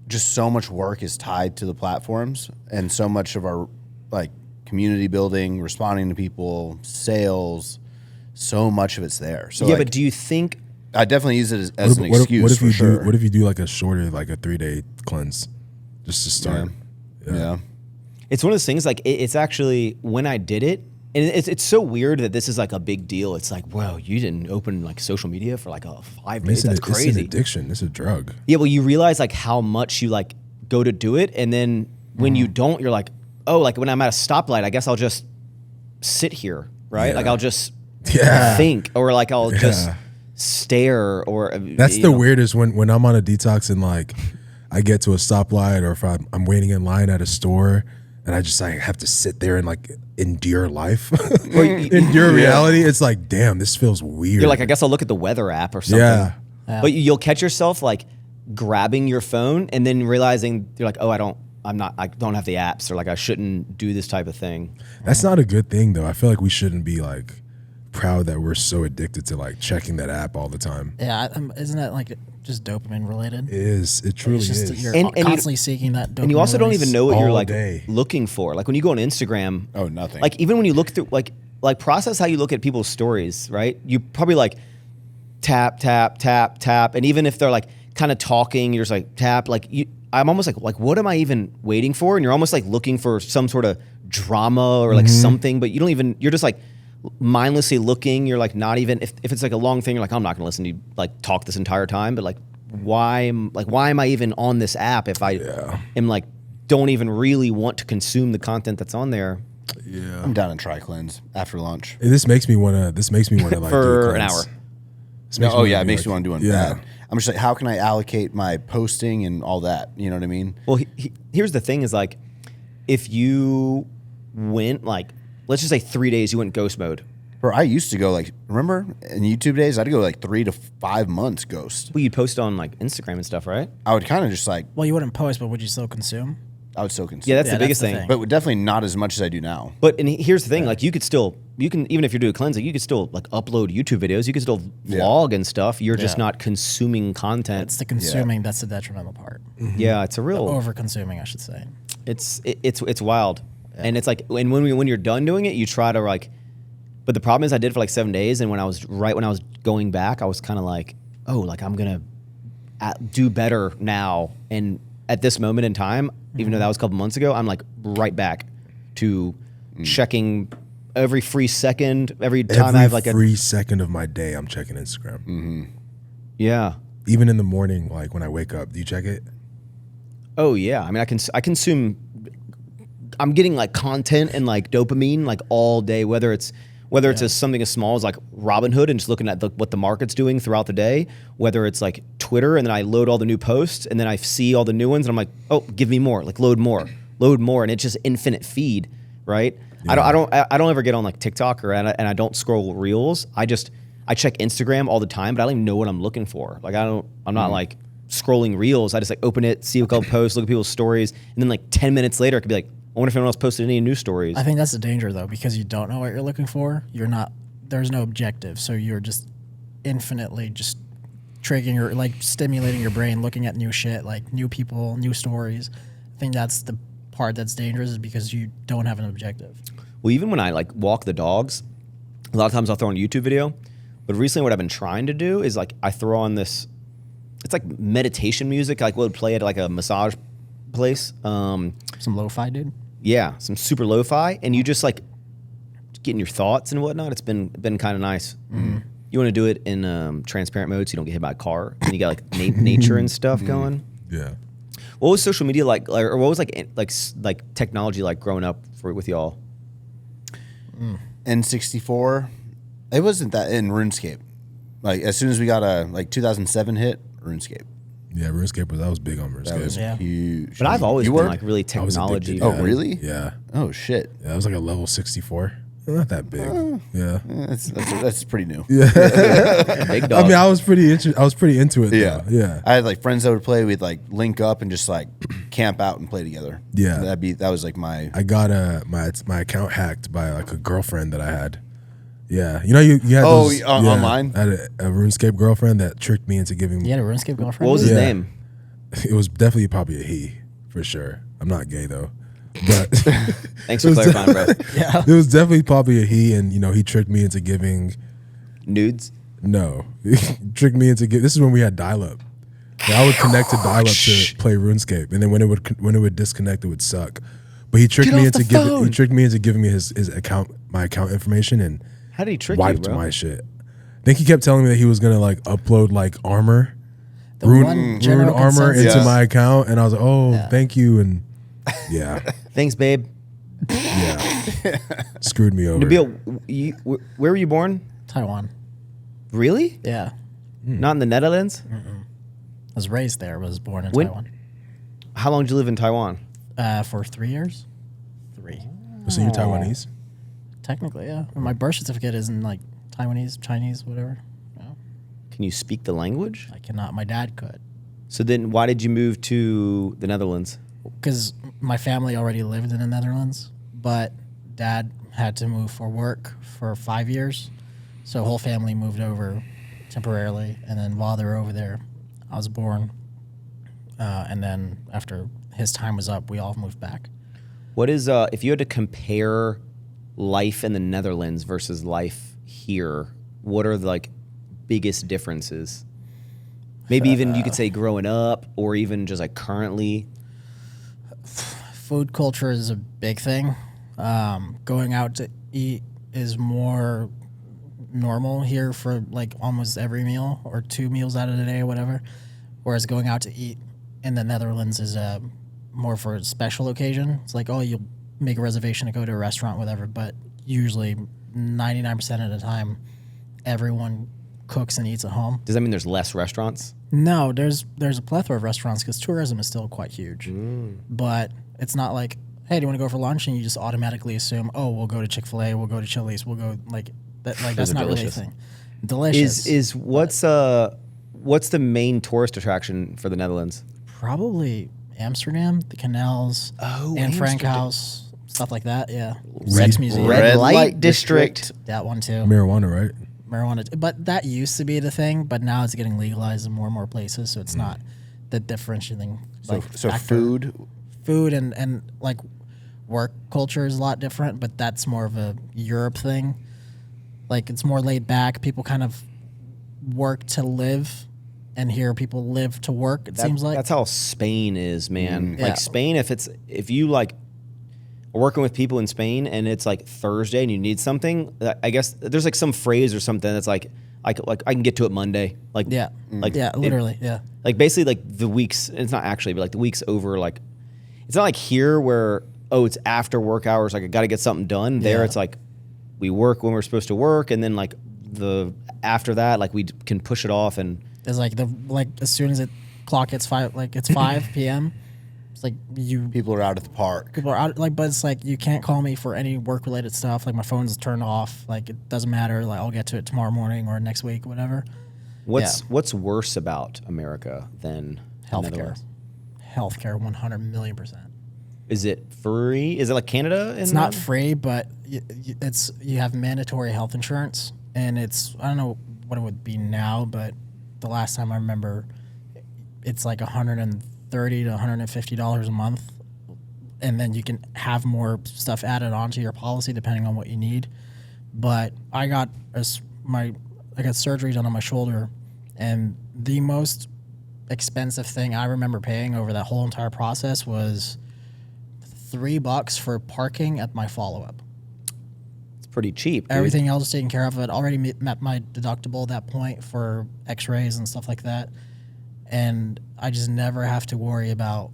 just so much work is tied to the platforms and so much of our like community building, responding to people, sales, so much of it's there. So yeah, like, but do you think I definitely use it as an excuse? What if you do like a shorter, like a 3-day cleanse just to start? Yeah. It's one of those things like it's actually when I did it, and it's so weird that this is like a big deal. It's like, whoa, you didn't open like social media for like 5 days. That's crazy. It's an addiction. It's a drug. Yeah, well, you realize like how much you like go to do it, and then when you don't, you're like, oh, like when I'm at a stoplight, I guess I'll just sit here, right? Like I'll just think, or like I'll just stare, or that's the weirdest when I'm on a detox and like I get to a stoplight, or if I'm waiting in line at a store and I just like have to sit there and like endure life, endure reality. It's like, damn, this feels weird. You're like, I guess I'll look at the weather app or something. Yeah. But you'll catch yourself like grabbing your phone and then realizing you're like, oh, I don't have the apps, or like I shouldn't do this type of thing. That's not a good thing though. I feel like we shouldn't be like proud that we're so addicted to like checking that app all the time. Yeah, isn't that like just dopamine related? It is. It truly It's just is. that you're And constantly seeking that dopamine. And you also don't release. even know what you're All like day. looking for. Like when you go on Instagram, Oh, nothing. like even when you look through like process how you look at people's stories, right? You probably like tap, tap, tap, tap. And even if they're like kind of talking, you're just like tap, like I'm almost like, what am I even waiting for? And you're almost like looking for some sort of drama or like something, but you're just like mindlessly looking. You're like not even, if it's like a long thing, you're like, I'm not gonna listen to you like talk this entire time, but like, why am I even on this app if I am like, don't even really want to consume the content that's on there? Yeah. I'm down in Tri-Cleanse after lunch. This makes me wanna like For do a an cleanse. hour. This makes It makes me want to do one Yeah. bad. I'm just like, how can I allocate my posting and all that? You know what I mean? Well, here's the thing is like, if you went like, let's just say 3 days, you went ghost mode. Bro, I used to go like, remember in YouTube days, I'd go like 3 to 5 months ghost. Well, you'd post on like Instagram and stuff, right? I would kind of just like, Well, you wouldn't post, but would you still consume? I would still consider. Yeah, that's Yeah, the biggest that's the thing. thing. But definitely not as much as I do now. But and here's the thing, like you can even if you're doing cleansing, you could still like upload YouTube videos, you could still vlog and stuff. You're just Yeah. not consuming content. It's the consuming that's the detrimental part. Yeah, it's a real Over consuming, I should say. it's wild. And it's like when you're done doing it, you try to like, but the problem is I did it for like 7 days, and when I was going back, I was kind of like, oh, like I'm gonna do better now. And at this moment in time, even though that was a couple months ago, I'm like right back to checking every free second, every time I have like free second of my day, I'm checking Instagram. yeah. Even in the morning, like when I wake up, do you check it? Oh yeah. I mean, I consume. I'm getting like content and like dopamine like all day, whether it's something as small as like Robinhood and just looking at what the market's doing throughout the day, whether it's like Twitter and then I load all the new posts and then I see all the new ones and I'm like, oh, give me more, like load more, and it's just infinite feed, right? Yeah. I don't ever get on like TikTok and I don't scroll reels. I check Instagram all the time, but I don't even know what I'm looking for. Like I'm not like scrolling reels. I just like open it, see a couple posts, look at people's stories, and then like 10 minutes later, I could be like, I wonder if anyone else posted any news stories. I think that's the danger though, because you don't know what you're looking for. There's no objective, so you're just infinitely just triggering or like stimulating your brain, looking at new shit, like new people, new stories. I think that's the part that's dangerous, is because you don't have an objective. Well, even when I like walk the dogs, a lot of times I'll throw on a YouTube video. But recently, what I've been trying to do is like I throw on this. It's like meditation music, like what would play at like a massage place. Some lo-fi, dude. Yeah, some super lo-fi, and you just like getting your thoughts and whatnot. It's been kind of nice. Mm-hmm. You want to do it in transparent mode so you don't get hit by a car, and you got like nature and stuff going. Yeah. What was social media like, or what was like technology like growing up with y'all? N64, it wasn't that in RuneScape. Like as soon as we got like 2007 hit, RuneScape. Yeah, RuneScape was big on RuneScape. That was huge. But I've always You been were? like really I was technology. addicted. Oh, really? Yeah. Oh shit. Yeah, it was like a level 64. Not that big. Yeah. That's pretty new. Big dog. I mean, I was pretty into it. Yeah. Though. Yeah. I had like friends that would play. We'd like link up and just like camp out and play together. Yeah. That was like my. I got my account hacked by like a girlfriend that I had. Yeah, you know you had those, online. I had a RuneScape girlfriend that tricked me into giving. You had a RuneScape girlfriend? What was his name? It was definitely probably a he for sure. I'm not gay though, but Thanks for clarifying, bro. Yeah. it was definitely probably a he, and you know he tricked me into giving. Nudes. No, he tricked me into giving. This is when we had dial-up. I would connect to dial-up to play RuneScape, and then when it would disconnect, it would suck. But he tricked me into giving me his account, my account information, and How did he trick you, wiped bro? my shit. I think he kept telling me that he was gonna like upload like armor. The ruined one general armor consensus- into Yeah. my account, and I was like, oh, Yeah. thank you, and yeah, Thanks, babe. yeah, screwed me over. Nabil, where were you born? Taiwan. Really? Yeah. Not in the Netherlands? I was raised there, was born in When- Taiwan. How long did you live in Taiwan? For 3 years. 3. So you're Taiwanese? Technically, yeah. My birth certificate is in like Taiwanese, Chinese, whatever. No, Can you speak the language? I cannot. My dad could. So then why did you move to the Netherlands? Because my family already lived in the Netherlands, but dad had to move for work for 5 years. So whole family moved over temporarily. And then while they were over there, I was born. And then after his time was up, we all moved back. What is if you had to compare life in the Netherlands versus life here, what are the like biggest differences? Maybe even you could say growing up or even just like currently. Food culture is a big thing. Going out to eat is more normal here for like almost every meal or 2 meals out of the day or whatever. Whereas going out to eat in the Netherlands is more for a special occasion. It's like, oh, you'll make a reservation to go to a restaurant, whatever. But usually 99% of the time, everyone cooks and eats at home. Does that mean there's less restaurants? No, there's a plethora of restaurants because tourism is still quite huge. But it's not like, hey, do you want to go for lunch? And you just automatically assume, oh, we'll go to Chick-fil-A, we'll go to Chili's, we'll go like that. Like that's are not delicious. really a thing. Delicious. Is what's the main tourist attraction for the Netherlands? Probably Amsterdam, the canals, Oh, Anne Frank Amsterdam. House, stuff like that. Yeah, Red- Sex Museum, Red Light District. that one too. Marijuana, right? Marijuana, but that used to be the thing, but now it's getting legalized in more and more places, so it's not the differentiating. So factor. food. and like work culture is a lot different, but that's more of a Europe thing. Like it's more laid back. People kind of work to live, and here people live to work. It seems like That's how Spain is, man. Yeah. Like Spain, if you like are working with people in Spain and it's like Thursday and you need something, I guess there's like some phrase or something that's like I can get to it Monday. Like yeah, like yeah, it- literally, yeah. like basically like the weeks. It's not actually, but like the weeks over. Like it's not like here where it's after work hours. Like I got to get something done. There Yeah. it's like we work when we're supposed to work, and then like the after that like we can push it off and. It's like as soon as clock hits 5, like it's 5 p.m. It's like People are out at the park. people are out, like, but it's like you can't call me for any work related stuff. Like my phone's turned off. Like it doesn't matter. Like I'll get to it tomorrow morning or next week, whatever. What's worse about America than the Healthcare, Netherlands? 100,000,000%. Is it free? Is it like Canada? It's not free, but you have mandatory health insurance, and it's I don't know what it would be now, but the last time I remember, it's like $130 to $150 a month, and then you can have more stuff added onto your policy depending on what you need. But I got surgery done on my shoulder, and the most expensive thing I remember paying over that whole entire process was $3 for parking at my follow-up. It's pretty cheap. Dude. Everything else is taken care of. I'd already met my deductible at that point for x-rays and stuff like that. And I just never have to worry about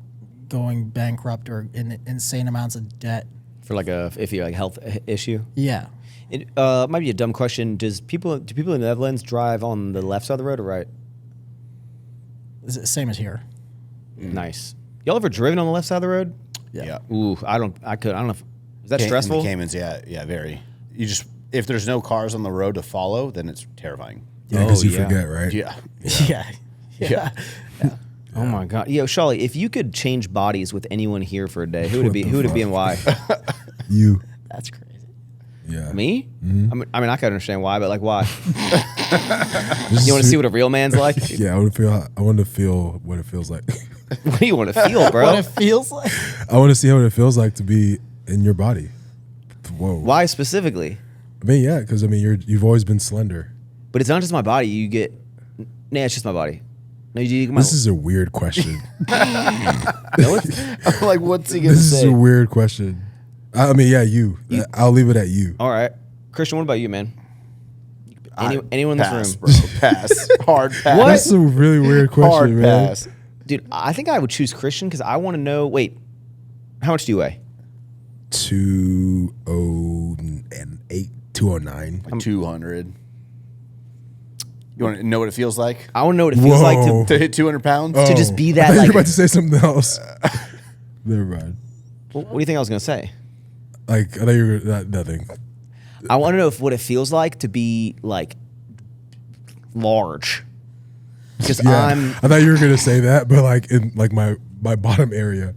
going bankrupt or in insane amounts of debt. For like if you like health issue. Yeah. It might be a dumb question. Do people in the Netherlands drive on the left side of the road or right? It's the same as here. Nice. Y'all ever driven on the left side of the road? Yeah. Ooh, I don't know. If, is that In stressful? the Caymans, yeah, very. You just if there's no cars on the road to follow, then it's terrifying. Yeah, because Oh, you yeah. forget, right? Yeah. Yeah. Oh my god. Yo, Sholly, if you could change bodies with anyone here for a day, who would it be? Who would it be and why? You. That's crazy. Yeah. Me? Mm-hmm. I mean, I can understand why, but like why? You want to see what a real man's like? Yeah, I want to feel what it feels like. What do you want to feel, bro? What it feels like. I want to see what it feels like to be in your body. Whoa. Why specifically? I mean, yeah, because I mean, you've always been slender. But it's not just my body. You get. Nah, it's just my body. No, This is a weird question. No, it's, I'm like, what's he gonna This is say? a weird question. I mean, yeah, you. I'll leave it at you. all right, Christian. What about you, man? Anyone in this pass, room? bro. Pass. Hard pass. What? That's a really weird question, Hard man. pass. Dude, I think I would choose Christian because I want to know. Wait, how much do you weigh? 208, 209. Like 200. You want to know what it feels like I want to know what it feels like Whoa. to hit 200 pounds? to just be I that. thought you Like, were about to say something else. Never mind. what do you think I was gonna say? Like, I thought you were nothing. I want to know what it feels like to be like large. Because Yeah, I'm. I thought you were gonna say that, but like in like my bottom area.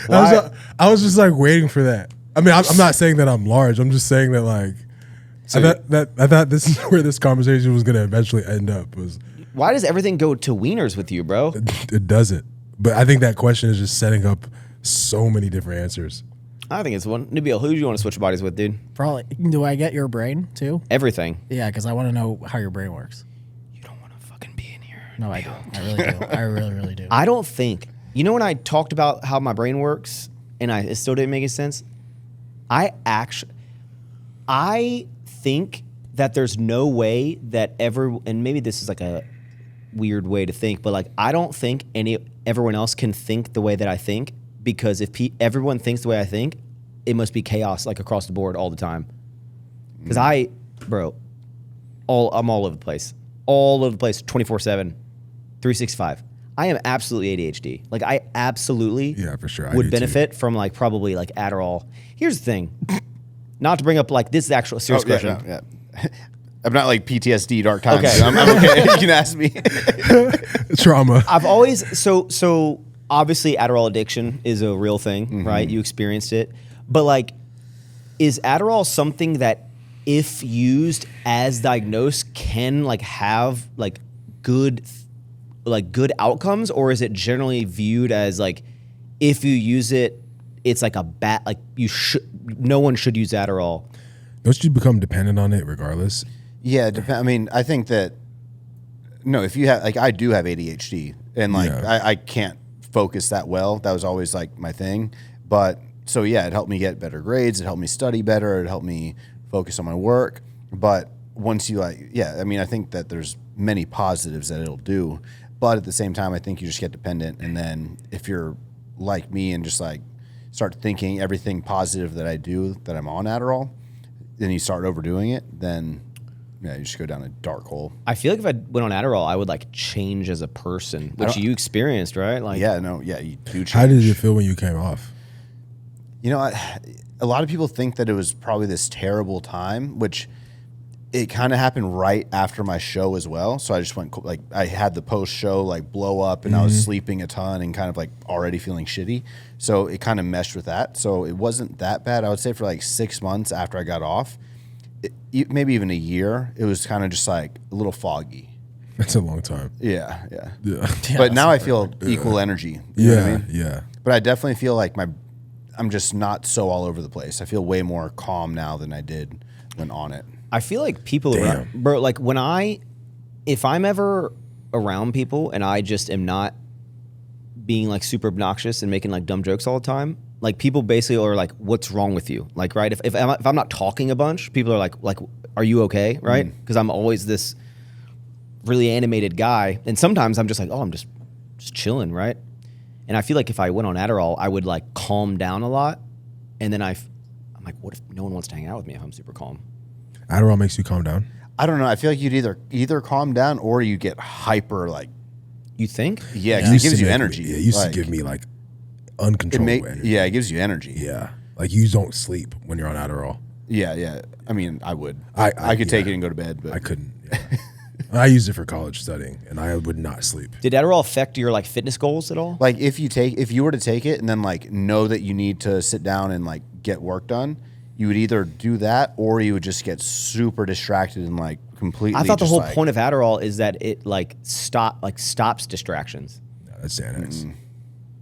I was just like waiting for that. I mean, I'm not saying that I'm large. I'm just saying that like I thought this is where this conversation was gonna eventually end up. Was Why does everything go to wieners with you, bro? it doesn't? But I think that question is just setting up so many different answers. I think it's one. Nabil, who do you want to switch bodies with, dude? Probably. Do I get your brain too? Everything. Yeah, because I want to know how your brain works. You don't want to fucking be in here. No, I do. I really do. I really, really do. I don't think. You know when I talked about how my brain works and it still didn't make any sense? I think that there's no way that and maybe this is like a weird way to think, but like I don't think everyone else can think the way that I think, because if everyone thinks the way I think, it must be chaos like across the board all the time. Because I'm all over the place. All over the place, 24/7, 365. I am absolutely ADHD. Like I absolutely For sure. I would do benefit from like probably like Adderall. Here's the thing. Not to bring up like this is actual serious question. Yeah. I'm not like PTSD dark times. Okay. So I'm okay. You can ask me. Trauma. I've always so obviously Adderall addiction is a real thing, right? You experienced it. But like, is Adderall something that if used as diagnosed can like have like good outcomes, or is it generally viewed as like if you use it, it's like a bad, like no one should use Adderall? Don't you become dependent on it regardless? Yeah, I mean, I think that if you have like I do have ADHD and like I can't focus that well. That was always like my thing. But so yeah, it helped me get better grades. It helped me study better. It helped me focus on my work. But once you I think that there's many positives that it'll do. But at the same time, I think you just get dependent. And then if you're like me and just like start thinking everything positive that I do, that I'm on Adderall, then you start overdoing it, then you just go down a dark hole. I feel like if I went on Adderall, I would like change as a person, which you experienced, right? Like, you do change. How did it feel when you came off? A lot of people think that it was probably this terrible time, which it kind of happened right after my show as well. So I just went like I had the post show like blow up, and I was sleeping a ton and kind of like already feeling shitty. So it kind of meshed with that. So it wasn't that bad. I would say for like 6 months after I got off, maybe even a year, it was kind of just like a little foggy. That's a long time. Yeah. Yeah. But now I feel equal energy. You know what I mean? Yeah. But I definitely feel like I'm just not so all over the place. I feel way more calm now than I did when on it. I feel like people around, bro, like if I'm ever around people and I just am not being like super obnoxious and making like dumb jokes all the time, like people basically are like, what's wrong with you? Like, right. If I'm not talking a bunch, people are like, are you okay? Right. Because I'm always this really animated guy. And sometimes I'm just like, oh, I'm just chilling. Right. And I feel like if I went on Adderall, I would like calm down a lot. And then I'm like, what if no one wants to hang out with me if I'm super calm? Adderall makes you calm down? I don't know. I feel like you'd either calm down or you get hyper like. You think? Yeah, because it gives you energy. It used to give me like uncontrollable energy. Yeah, it gives you energy. Yeah. Like you don't sleep when you're on Adderall. Yeah. I mean, I would. I could take it and go to bed, but I couldn't. Yeah. I used it for college studying, and I would not sleep. Did Adderall affect your like fitness goals at all? like if you were to take it and then like know that you need to sit down and like get work done, you would either do that or you would just get super distracted and like completely. I thought the whole like, point of Adderall is that it like stops distractions. No, that's Xanax.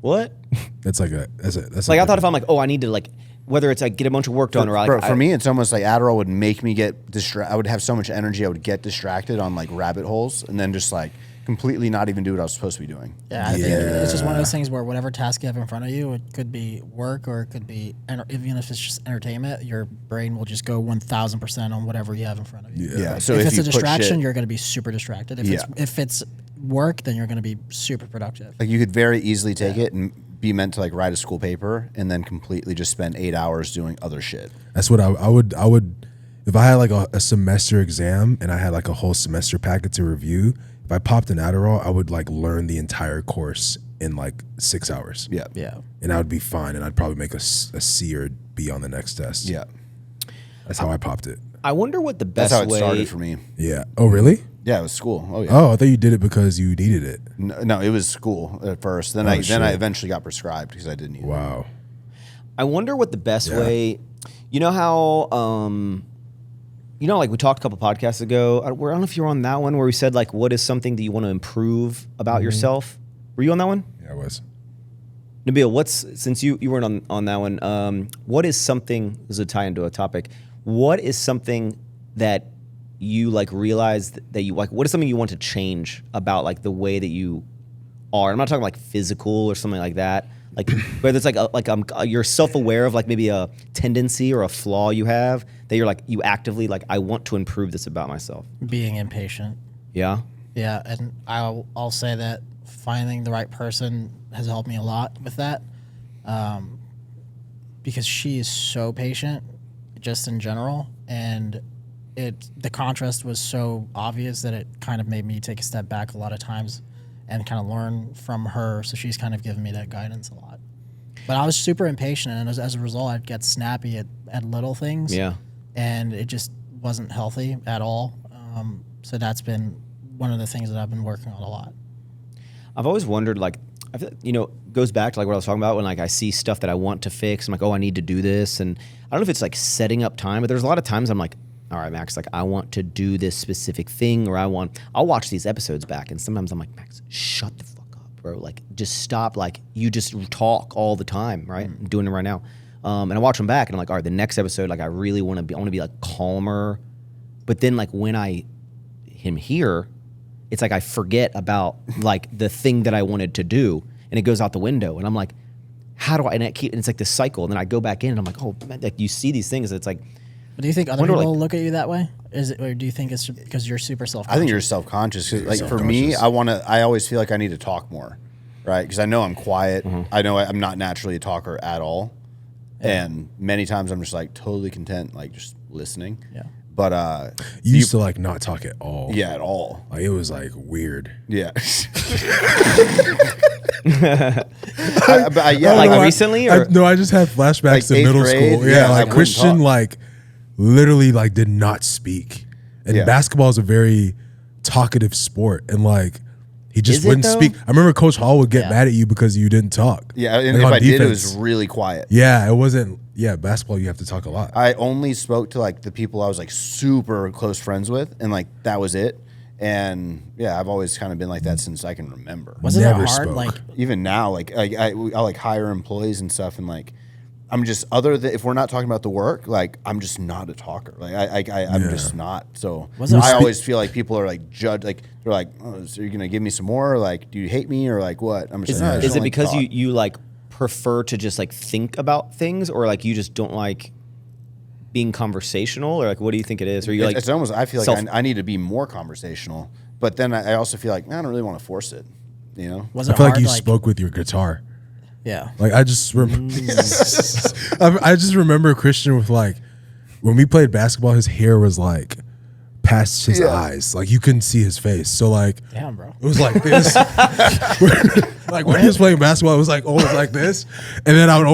What? That's like that's Like I thought if I'm like, oh, I need to like, whether it's like get a bunch of work done or like, for me, it's almost like Adderall would make me get distracted. I would have so much energy, I would get distracted on like rabbit holes, and then just like completely not even do what I was supposed to be doing. Yeah, I think it's just one of those things where whatever task you have in front of you, it could be work or it could be, even if it's just entertainment, your brain will just go 1,000% on whatever you have in front of you. Yeah. So if it's you a put distraction, shit- you're going to be super distracted. If it's work, then you're going to be super productive. Like you could very easily take it and be meant to like write a school paper and then completely just spend 8 hours doing other shit. That's what I would if I had like a semester exam and I had like a whole semester packet to review. If I popped an Adderall, I would like learn the entire course in like 6 hours. Yeah. Yeah. And I would be fine, and I'd probably make a C or B on the next test. Yeah. That's how I popped it. I wonder what the That's best how it way. started for me. Yeah. Oh, really? Yeah, it was school. Oh yeah. Oh, I thought you did it because you needed it. No, it was school at first. Then shit. I eventually got prescribed because I didn't need it. Wow. I wonder what the best way. You know how, like we talked a couple podcasts ago. I don't know if you were on that one where we said like, what is something that you want to improve about yourself? Were you on that one? Yeah, I was. Nabil, since you weren't on that one, what is something, this is a tie into a topic, what is something that you like realized that you like, what is something you want to change about like the way that you are? I'm not talking like physical or something like that. Like whether it's you're self-aware of like maybe a tendency or a flaw you have that you're like, you actively like, I want to improve this about myself. Being impatient. Yeah. Yeah, and I'll say that finding the right person has helped me a lot with that, because she is so patient, just in general, and the contrast was so obvious that it kind of made me take a step back a lot of times, and kind of learn from her. So she's kind of given me that guidance a lot. But I was super impatient, and as a result, I'd get snappy at little things. Yeah. And it just wasn't healthy at all. So that's been one of the things that I've been working on a lot. I've always wondered, like, I feel, goes back to like what I was talking about when like I see stuff that I want to fix. I'm like, oh, I need to do this, and I don't know if it's like setting up time, but there's a lot of times I'm like, all right, Max, like I want to do this specific thing, or I'll watch these episodes back, and sometimes I'm like, Max, shut the fuck up, bro. Like, just stop. Like, you just talk all the time, right? I'm doing it right now, and I watch them back, and I'm like, all right, the next episode, like I really want to be like calmer, but then like when I am here, it's like I forget about like the thing that I wanted to do, and it goes out the window, and I'm like, how do I? And it's like this cycle, and then I go back in, and I'm like, oh, man, like you see these things, it's like. But do you think other people look at you that way? Or do you think it's because you're super self-conscious? I think you're self-conscious. Like for me, I always feel like I need to talk more, right? Because I know I'm quiet. I know I'm not naturally a talker at all, and many times I'm just like totally content, like just listening. Yeah. But you used to like not talk at all. Yeah, at all. Like it was like weird. Yeah. Recently, or I just had flashbacks Like to eighth middle grade? school. Yeah, Yeah, I like wouldn't Christian, talk. like literally, like did not speak. And Yeah. basketball is a very talkative sport, and like he just Is it, wouldn't though? speak. I remember Coach Hall would get Yeah. mad at you because you didn't talk. Yeah, and Like, if on I did, it was defense. really quiet. Yeah, it wasn't. Yeah, basketball you have to talk a lot. I only spoke to like the people I was like super close friends with, and like that was it. And yeah, I've always kind of been like that since I can remember. Wasn't Never it hard? spoke. Like, Even now, like I like hire employees and stuff, and like I'm just other than if we're not talking about the work, like I'm just not a talker. Like I'm just not. So Was it I hard? always feel like people are like judge, like they're like, oh, so you're gonna give me some more? Or like, do you hate me or like what? I'm just is, like, I just is it don't like because talk. you like prefer to just like think about things, or like you just don't like being conversational, or like what do you think it is? Or you like It's almost I feel like self- I need to be more conversational, but then I also feel like I don't really want to force it. You know? was I it feel hard? like you spoke with your guitar. Yeah. Like I just I just remember Christian with like when we played basketball, his hair was like past his eyes, like you couldn't see his face. So like Damn, bro. it was like this. Like when he was playing basketball, it was like always like this. And then I would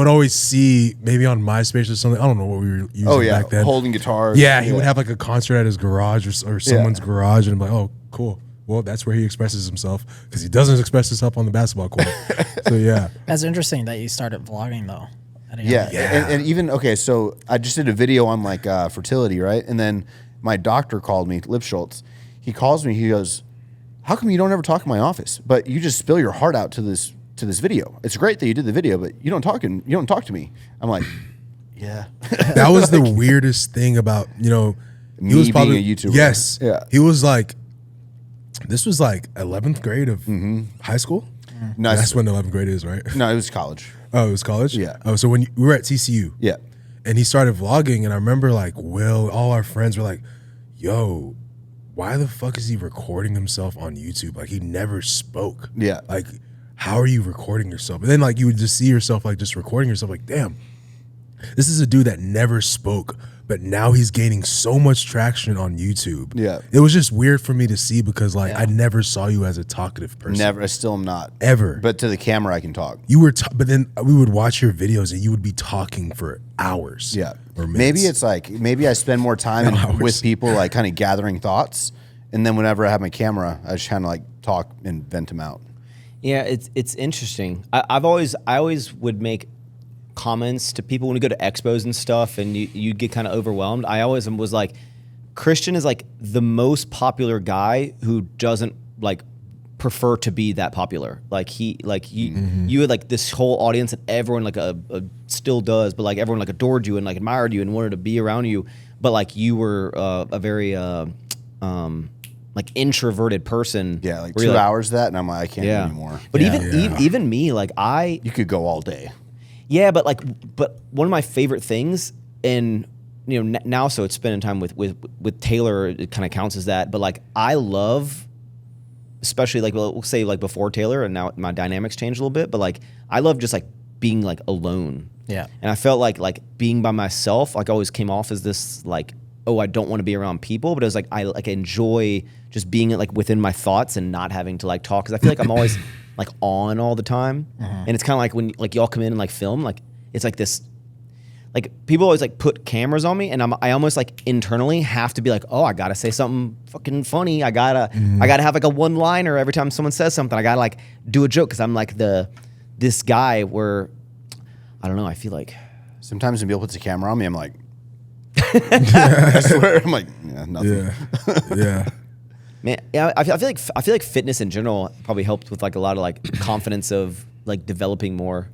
always see maybe on MySpace or something. I don't know what we were using Oh yeah, back then. holding guitars. Yeah, he would have like a concert at his garage or someone's garage, and I'm like, oh, cool. Well, that's where he expresses himself because he doesn't express himself on the basketball court. So yeah, That's interesting that you started vlogging though. at a young Yeah, age. And even okay, so I just did a video on like fertility, right? And then my doctor called me, Lip Schultz. He calls me. He goes, "How come you don't ever talk in my office, but you just spill your heart out to this video? It's great that you did the video, but you don't talk to me." I'm like, "Yeah." that was the weirdest thing about he Me was probably being a YouTuber. Yes, Yeah. he was like This was like 11th grade of high school. No, That's when 11th grade is, right? no, it was college. Oh, it was college? Yeah. Oh, so when we were at TCU. Yeah. And he started vlogging, and I remember like Will, all our friends were like, yo, why the fuck is he recording himself on YouTube? Like he never spoke. Yeah. Like, how are you recording yourself? And then like you would just see yourself like just recording yourself like, damn, this is a dude that never spoke, but now he's gaining so much traction on YouTube. Yeah. It was just weird for me to see because like I never saw you as a talkative person. Never. I still am not. Ever. But to the camera, I can talk. You were, but then we would watch your videos and you would be talking for hours. Yeah. Or minutes. Maybe it's like, maybe I spend more time with people, like kind of gathering thoughts. And then whenever I have my camera, I just kind of like talk and vent them out. Yeah, it's interesting. I always would make comments to people when we go to expos and stuff, and you'd get kind of overwhelmed. I always was like, Christian is like the most popular guy who doesn't like prefer to be that popular. Like you had like this whole audience that everyone like still does, but like everyone like adored you and like admired you and wanted to be around you. But like you were a very like introverted person. Yeah, like where 2 you're hours of that, and I'm like, I can't do anymore. But even me, like You could go all day. yeah, but one of my favorite things, and you know now, so it's spending time with Taylor. It kind of counts as that. But like I love, especially like we'll say like before Taylor, and now my dynamics changed a little bit. But like I love just like being like alone. Yeah. And I felt like being by myself, like always came off as this like, oh, I don't want to be around people, but it was like I like enjoy just being like within my thoughts and not having to like talk, because I feel like I'm always like on all the time. And it's kind of like when like y'all come in and like film, like it's like this, like people always like put cameras on me, and I almost like internally have to be like, oh, I gotta say something fucking funny. I gotta have like a one-liner every time someone says something. I gotta like do a joke, because I'm like this guy where I don't know. I feel like Sometimes when Bill puts a camera on me, I'm like, I swear, I'm like, yeah, nothing. Yeah. man, yeah, I feel like fitness in general probably helped with like a lot of like confidence of like developing more.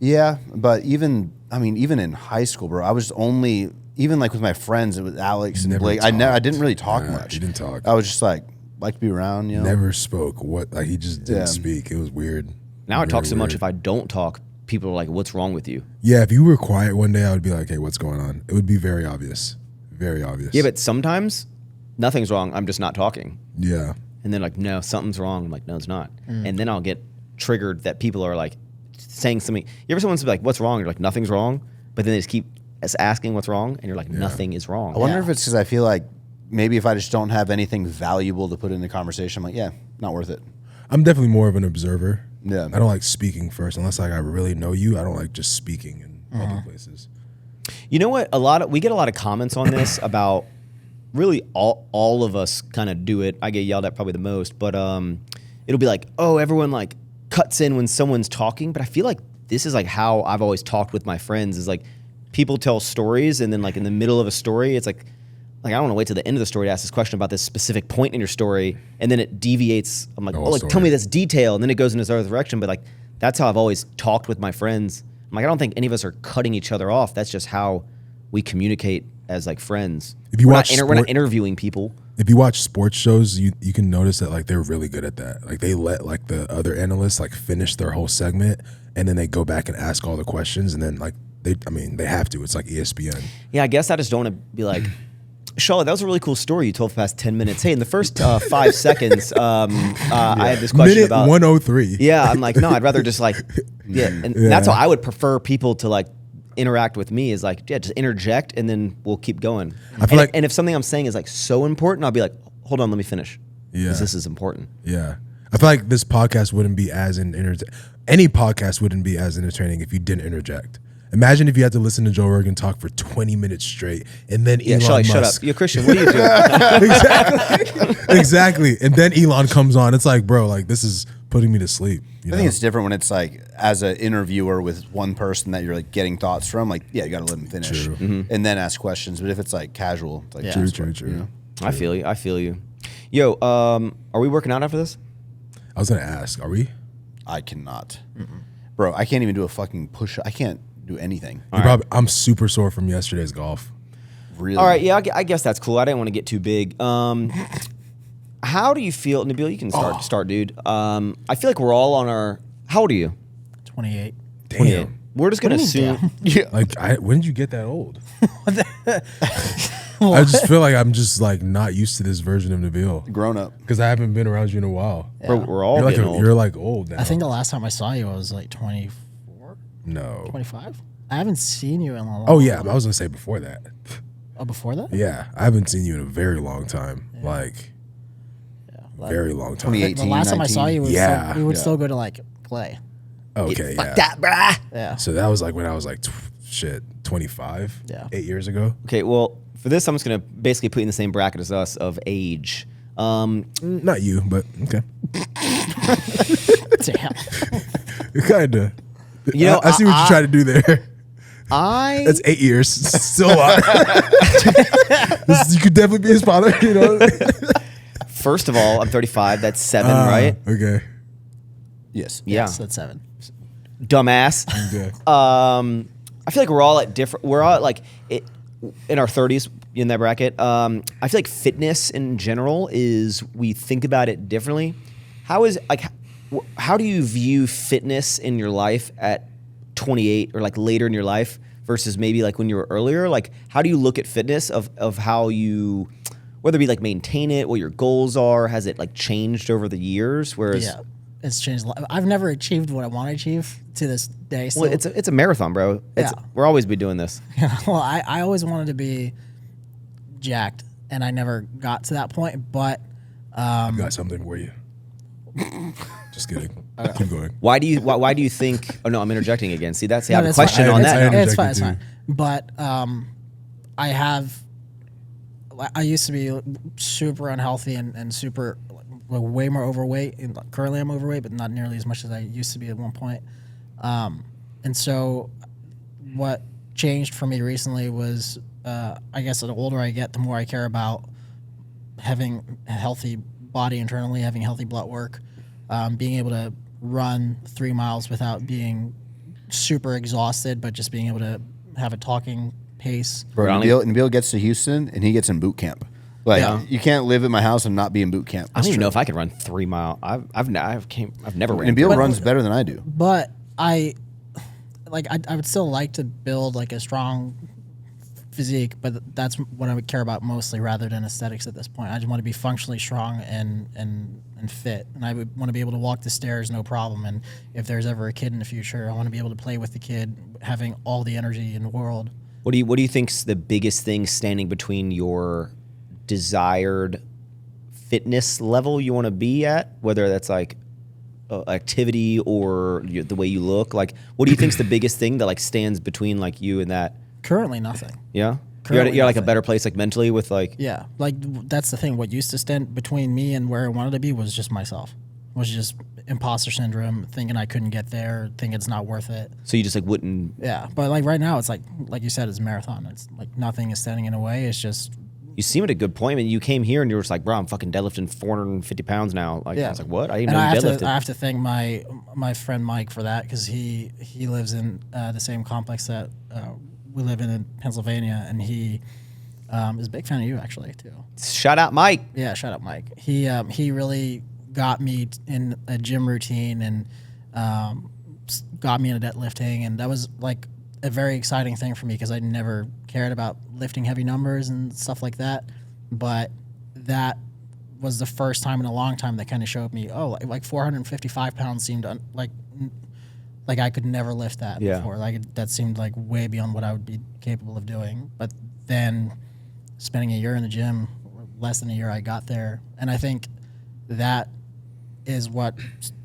Yeah, but even in high school, bro, I was only, even like with my friends, with Alex and Never Blake, talked. I didn't really talk much. You didn't talk. I was just like to be around, you know. Never spoke. Like he just didn't speak. It was weird. Now I talk Very so much. weird. If I don't talk, people are like, "What's wrong with you?" Yeah, if you were quiet one day, I would be like, "Hey, what's going on?" It would be very obvious. Very obvious. Yeah, but sometimes nothing's wrong. I'm just not talking. Yeah. And then like, no, something's wrong. I'm like, no, it's not. And then I'll get triggered that people are like saying something. You ever someone's like, "What's wrong?" You're like, "Nothing's wrong," but then they just keep asking what's wrong, and you're like, "Nothing is wrong." I wonder if it's because I feel like maybe if I just don't have anything valuable to put in the conversation, I'm like, yeah, not worth it. I'm definitely more of an observer. Yeah. I don't like speaking first unless like I really know you. I don't like just speaking in public places. You know what? We get a lot of comments on this about really all of us kind of do it. I get yelled at probably the most, but it'll be like, oh, everyone like cuts in when someone's talking. But I feel like this is like how I've always talked with my friends, is like people tell stories, and then like in the middle of a story, it's like I don't want to wait till the end of the story to ask this question about this specific point in your story, and then it deviates. I'm like, The oh, whole like tell story. me this detail, and then it goes in this other direction. But like that's how I've always talked with my friends. I'm like, I don't think any of us are cutting each other off. That's just how we communicate as like friends. If you we're watch not, we're not interviewing people. If you watch sports shows, you can notice that like they're really good at that. Like they let like the other analysts like finish their whole segment, and then they go back and ask all the questions, and then like they have to. It's like ESPN. Yeah, I guess I just don't want to be like, Charlotte, that was a really cool story you told for the past 10 minutes. Hey, in the first 5 seconds, I had this question Minute about 103. Yeah, I'm like, no, I'd rather just like, and that's how I would prefer people to like interact with me, is like, yeah, just interject, and then we'll keep going. I feel like- and if something I'm saying is like so important, I'll be like, hold on, let me finish. Yeah. Because this is important. Yeah. I feel like this podcast wouldn't be as any podcast wouldn't be as entertaining if you didn't interject. Imagine if you had to listen to Joe Rogan talk for 20 minutes straight, and then Elon Musk. Shut up. You're Christian. What are you doing? Exactly. And then Elon comes on. It's like, bro, like this is putting me to sleep. You I know? think it's different when it's like as an interviewer with one person that you're like getting thoughts from. Like, yeah, you got to let them finish, True. and then ask questions. But if it's like casual, it's like True. You know? I feel you. Yo, are we working out after this? I was gonna ask, are we? I cannot, bro. I can't even do a fucking push. I can't do anything. I'm super sore from yesterday's golf. Really? All right, yeah, I guess that's cool. I didn't want to get too big. How How do you feel, Nabil? You can start, dude. I feel like we're all on our. How old are you? 28. Damn. 28. We're just gonna What do you mean, assume. Yeah. Like, when did you get that old? I just feel like I'm just like not used to this version of Nabil Grown up. because I haven't been around you in a while. Bro, we're all You're like getting old. you're like old now. I think the last time I saw you, I was like 24, no. 25. I haven't seen you in a long Oh yeah, I was gonna say before that. Oh, before that? Yeah, I haven't seen you in a very long time. Like Like, very long time. 28. The last time I saw you, we would, Yeah. still, we would still go to like play. Okay, Fuck yeah. that, bruh. Yeah. So that was like when I was like 25. Yeah. 8 years ago. Okay, well, for this, I'm just gonna basically put you in the same bracket as us of age. Not you, but okay. Damn. Kinda. You know, I see what you tried to do there. That's 8 years. Still a lot. You could definitely be his father, you know. First of all, I'm 35. That's 7, right? Okay. Yes. Yeah. So that's 7. Dumbass. Okay. I feel like we're all at different. We're all at like in our 30s in that bracket. I feel like fitness in general is we think about it differently. How is like how do you view fitness in your life at 28 or like later in your life versus maybe like when you were earlier? Like how do you look at fitness of how you whether it be like maintain it, what your goals are? Has it like changed over the years? Whereas Yeah. It's changed a lot. I've never achieved what I want to achieve to this day. well, Still. it's a marathon, bro. Yeah. We're always be doing this. Well, I always wanted to be jacked, and I never got to that point. But I've got something for you. Just kidding. Keep going. Why do you think? Oh no, I'm interjecting again. See, I have a that's question fine. on It's that. fine. now. It's fine. interjected It's fine. But I used to be super unhealthy and super way more overweight. And currently, I'm overweight, but not nearly as much as I used to be at one point. And so, what changed for me recently was, I guess, the older I get, the more I care about having a healthy body internally, having healthy blood work, being able to run 3 miles without being super exhausted, but just being able to have a talking pace. Bro, Nabil gets to Houston and he gets in boot camp. Like you can't live at my house and not be in boot camp. I don't even know if I could run 3 mile. I've never ran. Nabil runs better than I do. But I would still like to build like a strong physique, but that's what I would care about mostly rather than aesthetics at this point. I just want to be functionally strong and fit, and I would want to be able to walk the stairs no problem. And if there's ever a kid in the future, I want to be able to play with the kid, having all the energy in the world. What do you think's the biggest thing standing between your desired fitness level you want to be at, whether that's like activity or the way you look? Like, what do you think's the biggest thing that like stands between like you and that? Currently, nothing. Yeah, Currently you're like a nothing. better place like mentally with like. Yeah, like that's the thing. What used to stand between me and where I wanted to be was just myself. Was just imposter syndrome, thinking I couldn't get there, thinking it's not worth it. So you just like wouldn't. Yeah, but like right now, it's like you said, it's a marathon. It's like nothing is standing in the way. It's just You seem at a good point, and you came here and you were just like, bro, I'm fucking deadlifting 450 pounds now. Like, yeah. I was like, what? I didn't And know I you have deadlifted. to I have to thank my friend Mike for that because he lives in the same complex that we live in Pennsylvania, and he is a big fan of you actually too. Shout out, Mike. Yeah, shout out Mike. He really got me in a gym routine and got me into deadlifting, and that was like a very exciting thing for me because I never cared about lifting heavy numbers and stuff like that. But that was the first time in a long time that kind of showed me, oh, like 455 pounds seemed like I could never lift that before. Like that seemed like way beyond what I would be capable of doing. But then spending a year in the gym, less than a year, I got there, and I think that is what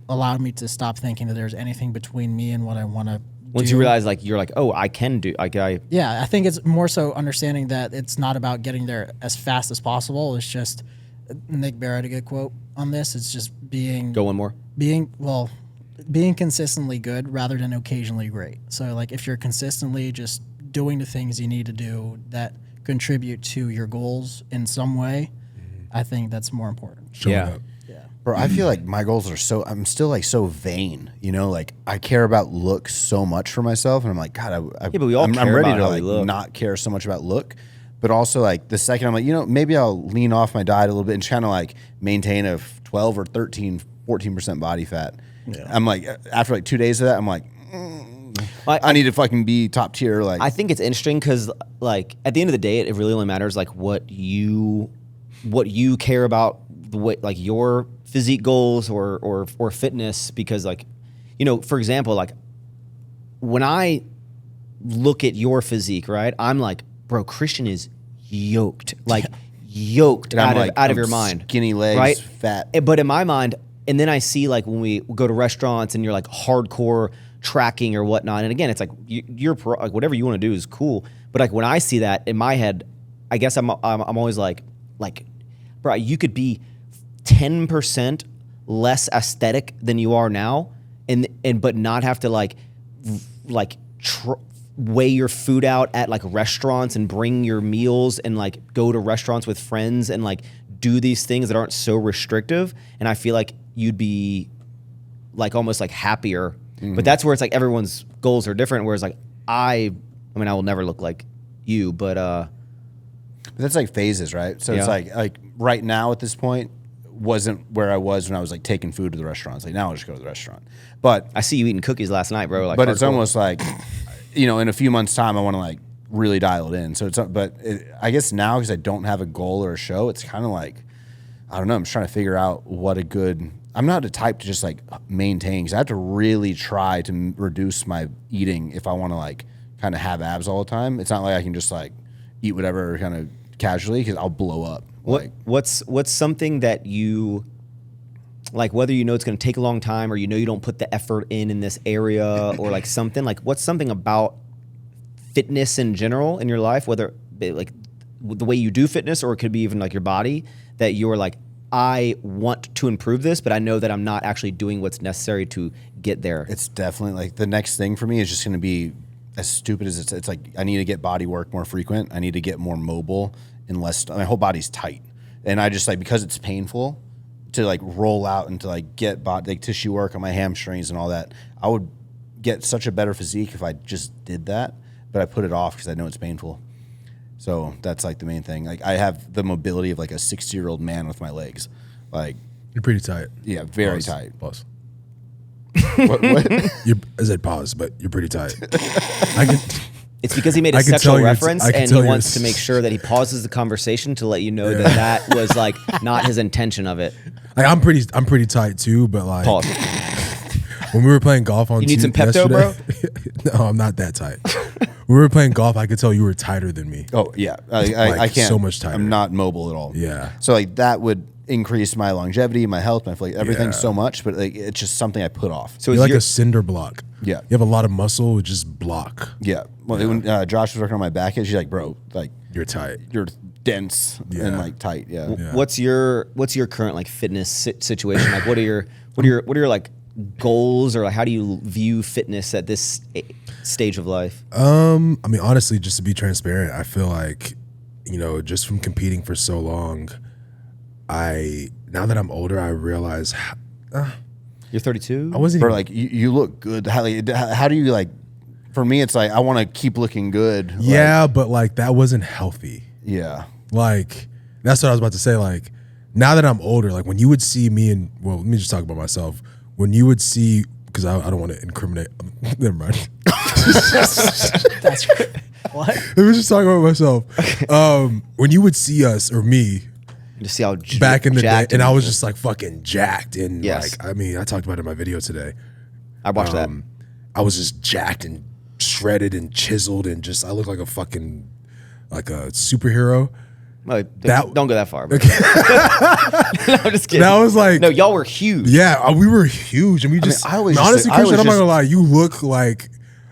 allowed me to stop thinking that there's anything between me and what I want to. Once you realize, like, you're like, oh, I can do, like, Yeah, I think it's more so understanding that it's not about getting there as fast as possible. It's just, Nick Barrett had a good quote on this. It's just being go one more. being consistently good rather than occasionally great. So, like, if you're consistently just doing the things you need to do that contribute to your goals in some way, I think that's more important. Showing Yeah. up. Bro, I feel like my goals are I'm still like so vain, you know, like I care about look so much for myself. And I'm like, God, Yeah, but we all I'm care ready about to how we like look. not care so much about look. But also like the second I'm like, maybe I'll lean off my diet a little bit and kind of like maintain a 12 or 13, 14% body fat. Yeah. I'm like, after like 2 days of that, I'm like, I need to fucking be top tier. Like, I think it's interesting because like at the end of the day, it really only matters like what you care about, the way like your physique goals or fitness, because like, for example, like when I look at your physique, right, I'm like, bro, Christian is yoked, like yoked out of your mind. Skinny legs, right? fat. But in my mind, and then I see like when we go to restaurants and you're like hardcore tracking or whatnot, and again, it's like you're like whatever you want to do is cool. But like when I see that in my head, I guess I'm always like, bro, you could be 10% less aesthetic than you are now, and but not have to weigh your food out at like restaurants and bring your meals and like go to restaurants with friends and like do these things that aren't so restrictive. And I feel like you'd be like almost like happier. Mm-hmm. But that's where it's like everyone's goals are different. Whereas like I will never look like you, but that's like phases, right? So it's like right now at this point wasn't where I was when I was like taking food to the restaurants. Like now I just go to the restaurant. But I see you eating cookies last night, bro. Like, but it's almost like, in a few months' time, I want to like really dial it in. So I guess now because I don't have a goal or a show, it's kind of like, I don't know. I'm just trying to figure out what a good. I'm not the type to just like maintain, because I have to really try to reduce my eating if I want to like kind of have abs all the time. It's not like I can just like eat whatever kind of casually, because I'll blow up. What's something that you like, whether it's going to take a long time or you don't put the effort in this area or like something, like what's something about fitness in general in your life, whether like the way you do fitness or it could be even like your body, that you're like, I want to improve this, but I know that I'm not actually doing what's necessary to get there? It's definitely like the next thing for me is just going to be as stupid as it's like I need to get body work more frequent. I need to get more mobile and less. My whole body's tight, and I just like, because it's painful to like roll out and to like get body like tissue work on my hamstrings and all that. I would get such a better physique if I just did that, but I put it off because I know it's painful. So that's like the main thing. Like I have the mobility of like a 60-year-old man with my legs. Like you're pretty tight. Yeah, very tight. Pause. What? I said pause, but you're pretty tight. It's because he made a sexual reference and he wants to make sure that he pauses the conversation to let you know that was like not his intention of it. Like I'm pretty tight too, but like pause. When we were playing golf on you need some Pepto, bro? No, I'm not that tight. When we were playing golf, I could tell you were tighter than me. Oh yeah, I can't. So much tighter. I'm not mobile at all. Yeah. So like that would increase my longevity, my health, my everything so much. But like it's just something I put off. So you're like a cinder block. Yeah. You have a lot of muscle, just block. Yeah. Well, when Josh was working on my back, she's like, bro, like you're tight. You're dense and like tight. Yeah. What's your current like fitness situation? Like what are your like goals, or like how do you view fitness at this stage of life? I mean, honestly, just to be transparent, I feel like, just from competing for so long, now that I'm older, I realize you're 32. I wasn't even, like you look good. How do you like? For me, it's like I want to keep looking good. Yeah, but like that wasn't healthy. Yeah, like that's what I was about to say. Like now that I'm older, like when you would see me and let me just talk about myself. When you would see, because I don't want to incriminate. Never mind. That's great. What? Let me just talk about myself. When you would see us or me, to see how back in the day, and I was just like fucking jacked, and yes. like I talked about it in my video today. I watched that. I was just jacked and shredded and chiseled, and just I look like a fucking like a superhero. No, don't go that far. Bro. Okay. No, I'm just kidding. That was like, no, y'all were huge. Yeah, we were huge, and we just. Honestly, Christian, I'm not gonna lie. You look like.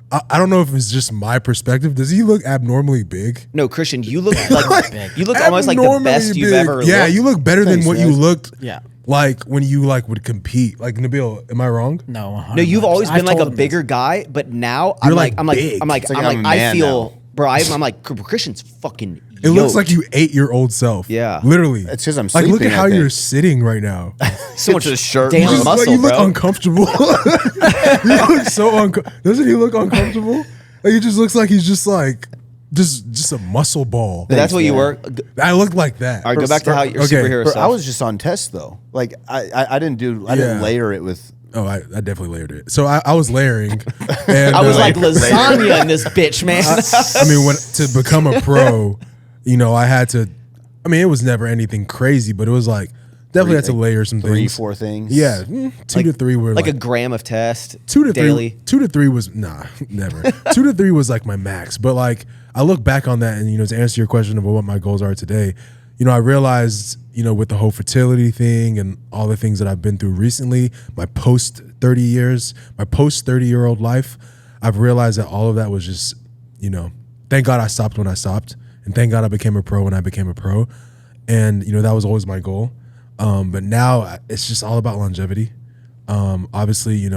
I don't know if it's just my perspective. Does he look abnormally big? No, Christian, you look like you look almost like the best you've ever. Yeah, looked. you look better than what you looked. Yeah. Like when you like would compete. Like Nabil, am I wrong? No. 100%. No, you've always been like a bigger guy, but now You're I'm like I feel, now. bro. I'm like Christian's fucking. It looks like you ate your old self. Yeah. Literally. It's because I'm like, sleeping. look at how you're sitting right now. So much a shirt. damn bro. muscle, you look bro. uncomfortable. You look so uncomfortable. Doesn't he look uncomfortable? Like, he just looks like he's just like just a muscle ball. That's what you were. I looked like that. All right, go back to how your superhero Bro, stuff. I was just on test though. Like I didn't layer it with. Oh, I definitely layered it. So I was layering. And, I was like lasagna in this bitch, man. I mean, to become a pro, I had to. I mean, it was never anything crazy, but it was like definitely had to layer some things. 3-4 things. Yeah, 2 to 3 were like a gram of test. 2 to 3 daily. 2 to 3 was never. 2 to 3 was like my max. But like I look back on that, and to answer your question about what my goals are today, I realized with the whole fertility thing and all the things that I've been through recently, my post 30-year-old life, I've realized that all of that was just thank God I stopped when I stopped, and thank God I became a pro when I became a pro, and that was always my goal. But now it's just all about longevity. Obviously,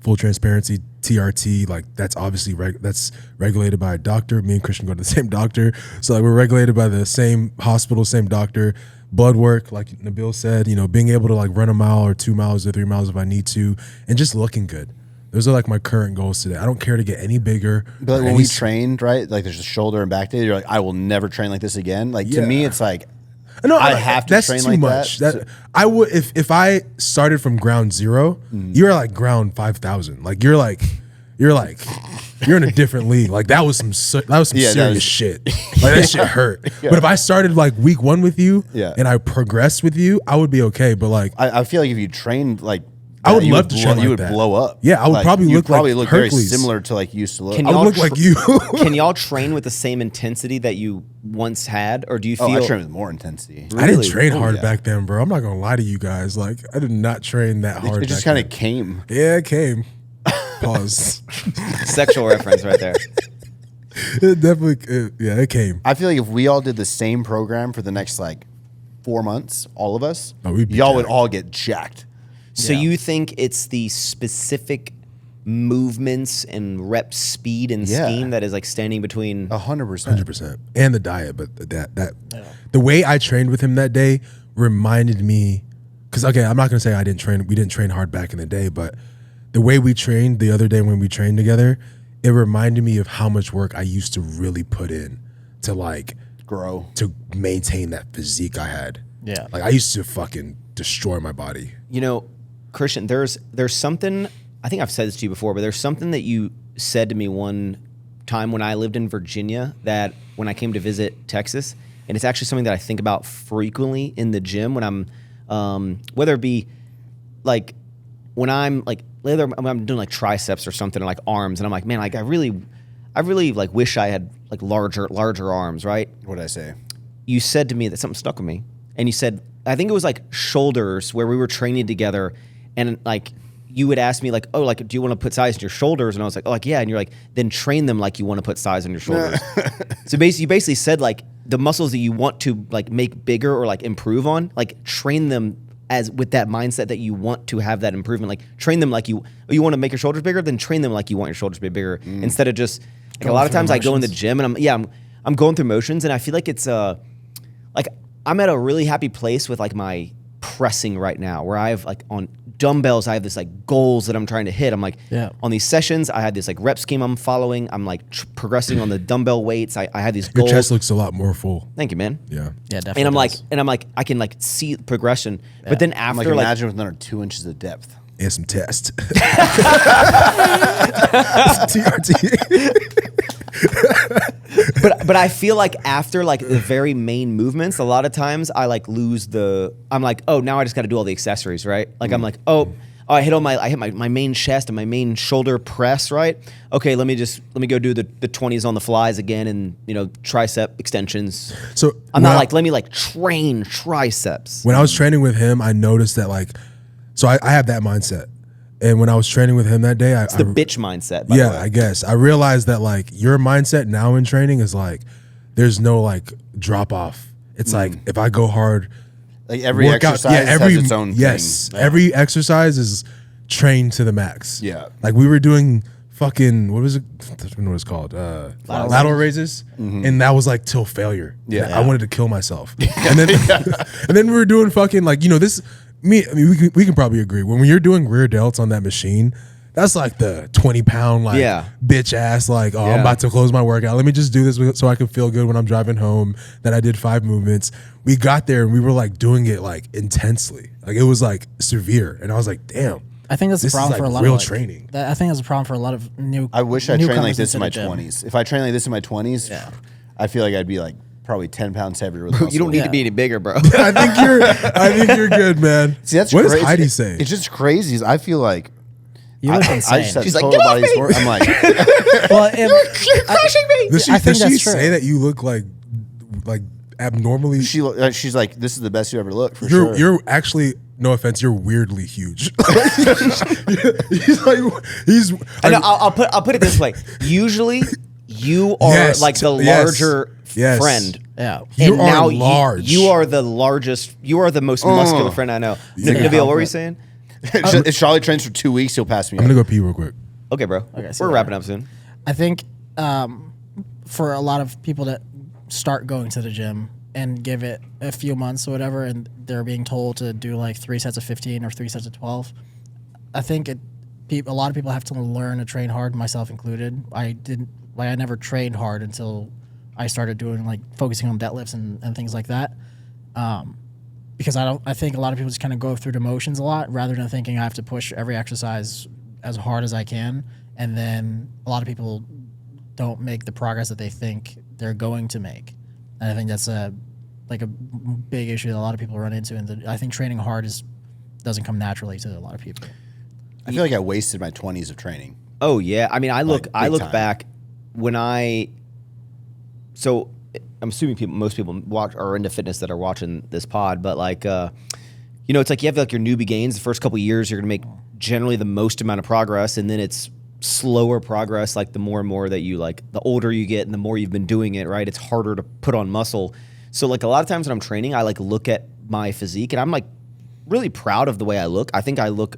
full transparency, TRT, like that's obviously that's regulated by a doctor. Me and Christian go to the same doctor, so like we're regulated by the same hospital, same doctor. Blood work, like Nabil said, being able to like run a mile or 2 miles or 3 miles if I need to, and just looking good. Those are like my current goals today. I don't care to get any bigger. But like when we trained, right? Like there's a shoulder and back day. You're like, I will never train like this again. Like to me, it's like. No, I have to that's train too like much. that. I would if I started from ground zero, you're like ground 5,000. Like you're in a different league. Like that was some serious shit. Like that shit hurt. But if I started like week 1 with you, and I progressed with you, I would be okay. But like I feel like if you trained like. I would love to train like you would that. blow up. Yeah, I would probably look very Hercules. similar to like you used to look. Can I would look like you. Can y'all train with the same intensity that you once had, or do you feel? I train with more intensity. I didn't train hard back then, bro. I'm not gonna lie to you guys. Like I did not train that hard. It just kind of came. Yeah, it came. Pause. Sexual reference right there. It definitely, it came. I feel like if we all did the same program for the next like 4 months, all of us, we'd be y'all would jacked. all get jacked. So you think it's the specific movements and rep speed and scheme that is like standing between 100%. 100%. And the diet, but the way I trained with him that day reminded me, because okay, I'm not gonna say we didn't train hard back in the day, but the way we trained the other day when we trained together, it reminded me of how much work I used to really put in to like grow, to maintain that physique I had. Yeah. Like I used to fucking destroy my body. Christian, there's something, I think I've said this to you before, but there's something that you said to me one time when I lived in Virginia that when I came to visit Texas, and it's actually something that I think about frequently in the gym when I'm, whether it be like when I'm like, whether I'm doing like triceps or something or like arms, and I'm like, man, like I really like wish I had like larger arms, right? What did I say? You said to me that something stuck with me, and you said, I think it was like shoulders where we were training together, and like you would ask me like, oh, like do you want to put size in your shoulders? And I was like, oh, like yeah. And you're like, then train them like you want to put size in your shoulders. So basically, you basically said like the muscles that you want to like make bigger or like improve on, like train them as with that mindset that you want to have that improvement. Like train them like you want to make your shoulders bigger, then train them like you want your shoulders to be bigger instead of just like a lot of times I go in the gym and I'm going through motions, and I feel like it's like I'm at a really happy place with like my pressing right now, where I have like on dumbbells, I have this like goals that I'm trying to hit. I'm like on these sessions, I had this like rep scheme I'm following. I'm like progressing on the dumbbell weights. I had these Your goals. chest looks a lot more full. Thank you, man. Yeah. Yeah, definitely. And I'm like, I can like see progression. But then I'm after like, imagine with another 2 inches of depth. And some test. TRT. but I feel like after like the very main movements, a lot of times I like lose I'm like, oh, now I just got to do all the accessories, right? Like I'm like, oh, I hit my main chest and my main shoulder press, right? Okay, let me go do the 20s on the flies again, and tricep extensions. So I'm not like, let me like train triceps. When I was training with him, I noticed that like, so I have that mindset. And when I was training with him that day, it's the bitch mindset. By the way. I guess I realized that like your mindset now in training is like, there's no like drop off. It's like if I go hard, like every exercise has its own thing. Every exercise is trained to the max. Yeah. Like we were doing fucking, what was it? I don't know what it's called. Lateral raises. And that was like till failure. Yeah. Like, I wanted to kill myself. And then and then we were doing fucking like, we can probably agree. When you're doing rear delts on that machine, That's like the 20-pound like bitch ass like, oh, I'm about to close my workout. Let me just do this so I can feel good when I'm driving home that I did 5 movements. We got there and we were like doing it like intensely. Like it was like severe. And I was like, damn. I think that's the problem for a lot real of training. I think that's a problem for a lot of new. I wish I trained like this in my 20s. If I trained like this in my 20s, I feel like I'd be like probably 10 pounds heavier. With you don't need to be any bigger, bro. I think you're good, man. See, that's what crazy. does Heidi say? It's just crazy. I feel like you look insane. She's like, get off me. I'm like, well, you're crushing me. Does she, I think does she that's true. say that you look like abnormally? she's like, this is the best you ever looked for You're sure. you're actually, no offense, you're weirdly huge. he's like I know, I'll put it this way. Usually, you are like the larger friend. Yeah. You And are now large. You are the largest. You are the most muscular friend I know. Nabil, what were you saying? If Charlie trains for 2 weeks, he'll pass me. I'm gonna go pee real quick. Okay, bro. We're wrapping up soon. I think for a lot of people that start going to the gym and give it a few months or whatever, and they're being told to do like 3 sets of 15 or 3 sets of 12, I think a lot of people have to learn to train hard, myself included. I never trained hard until I started doing like focusing on deadlifts and things like that. Because I think a lot of people just kind of go through the motions a lot rather than thinking I have to push every exercise as hard as I can. And then a lot of people don't make the progress that they think they're going to make. And I think that's a big issue that a lot of people run into. And I think training hard doesn't come naturally to a lot of people. I feel like I wasted my 20s of training. Oh yeah. I mean, I look time. back when so I'm assuming most people are into fitness that are watching this pod, but like, it's like you have like your newbie gains. The first couple of years, you're gonna make generally the most amount of progress, and then it's slower progress. Like the more and more that you like, the older you get, and the more you've been doing it, right? It's harder to put on muscle. So like a lot of times when I'm training, I like look at my physique, and I'm like really proud of the way I look. I think I look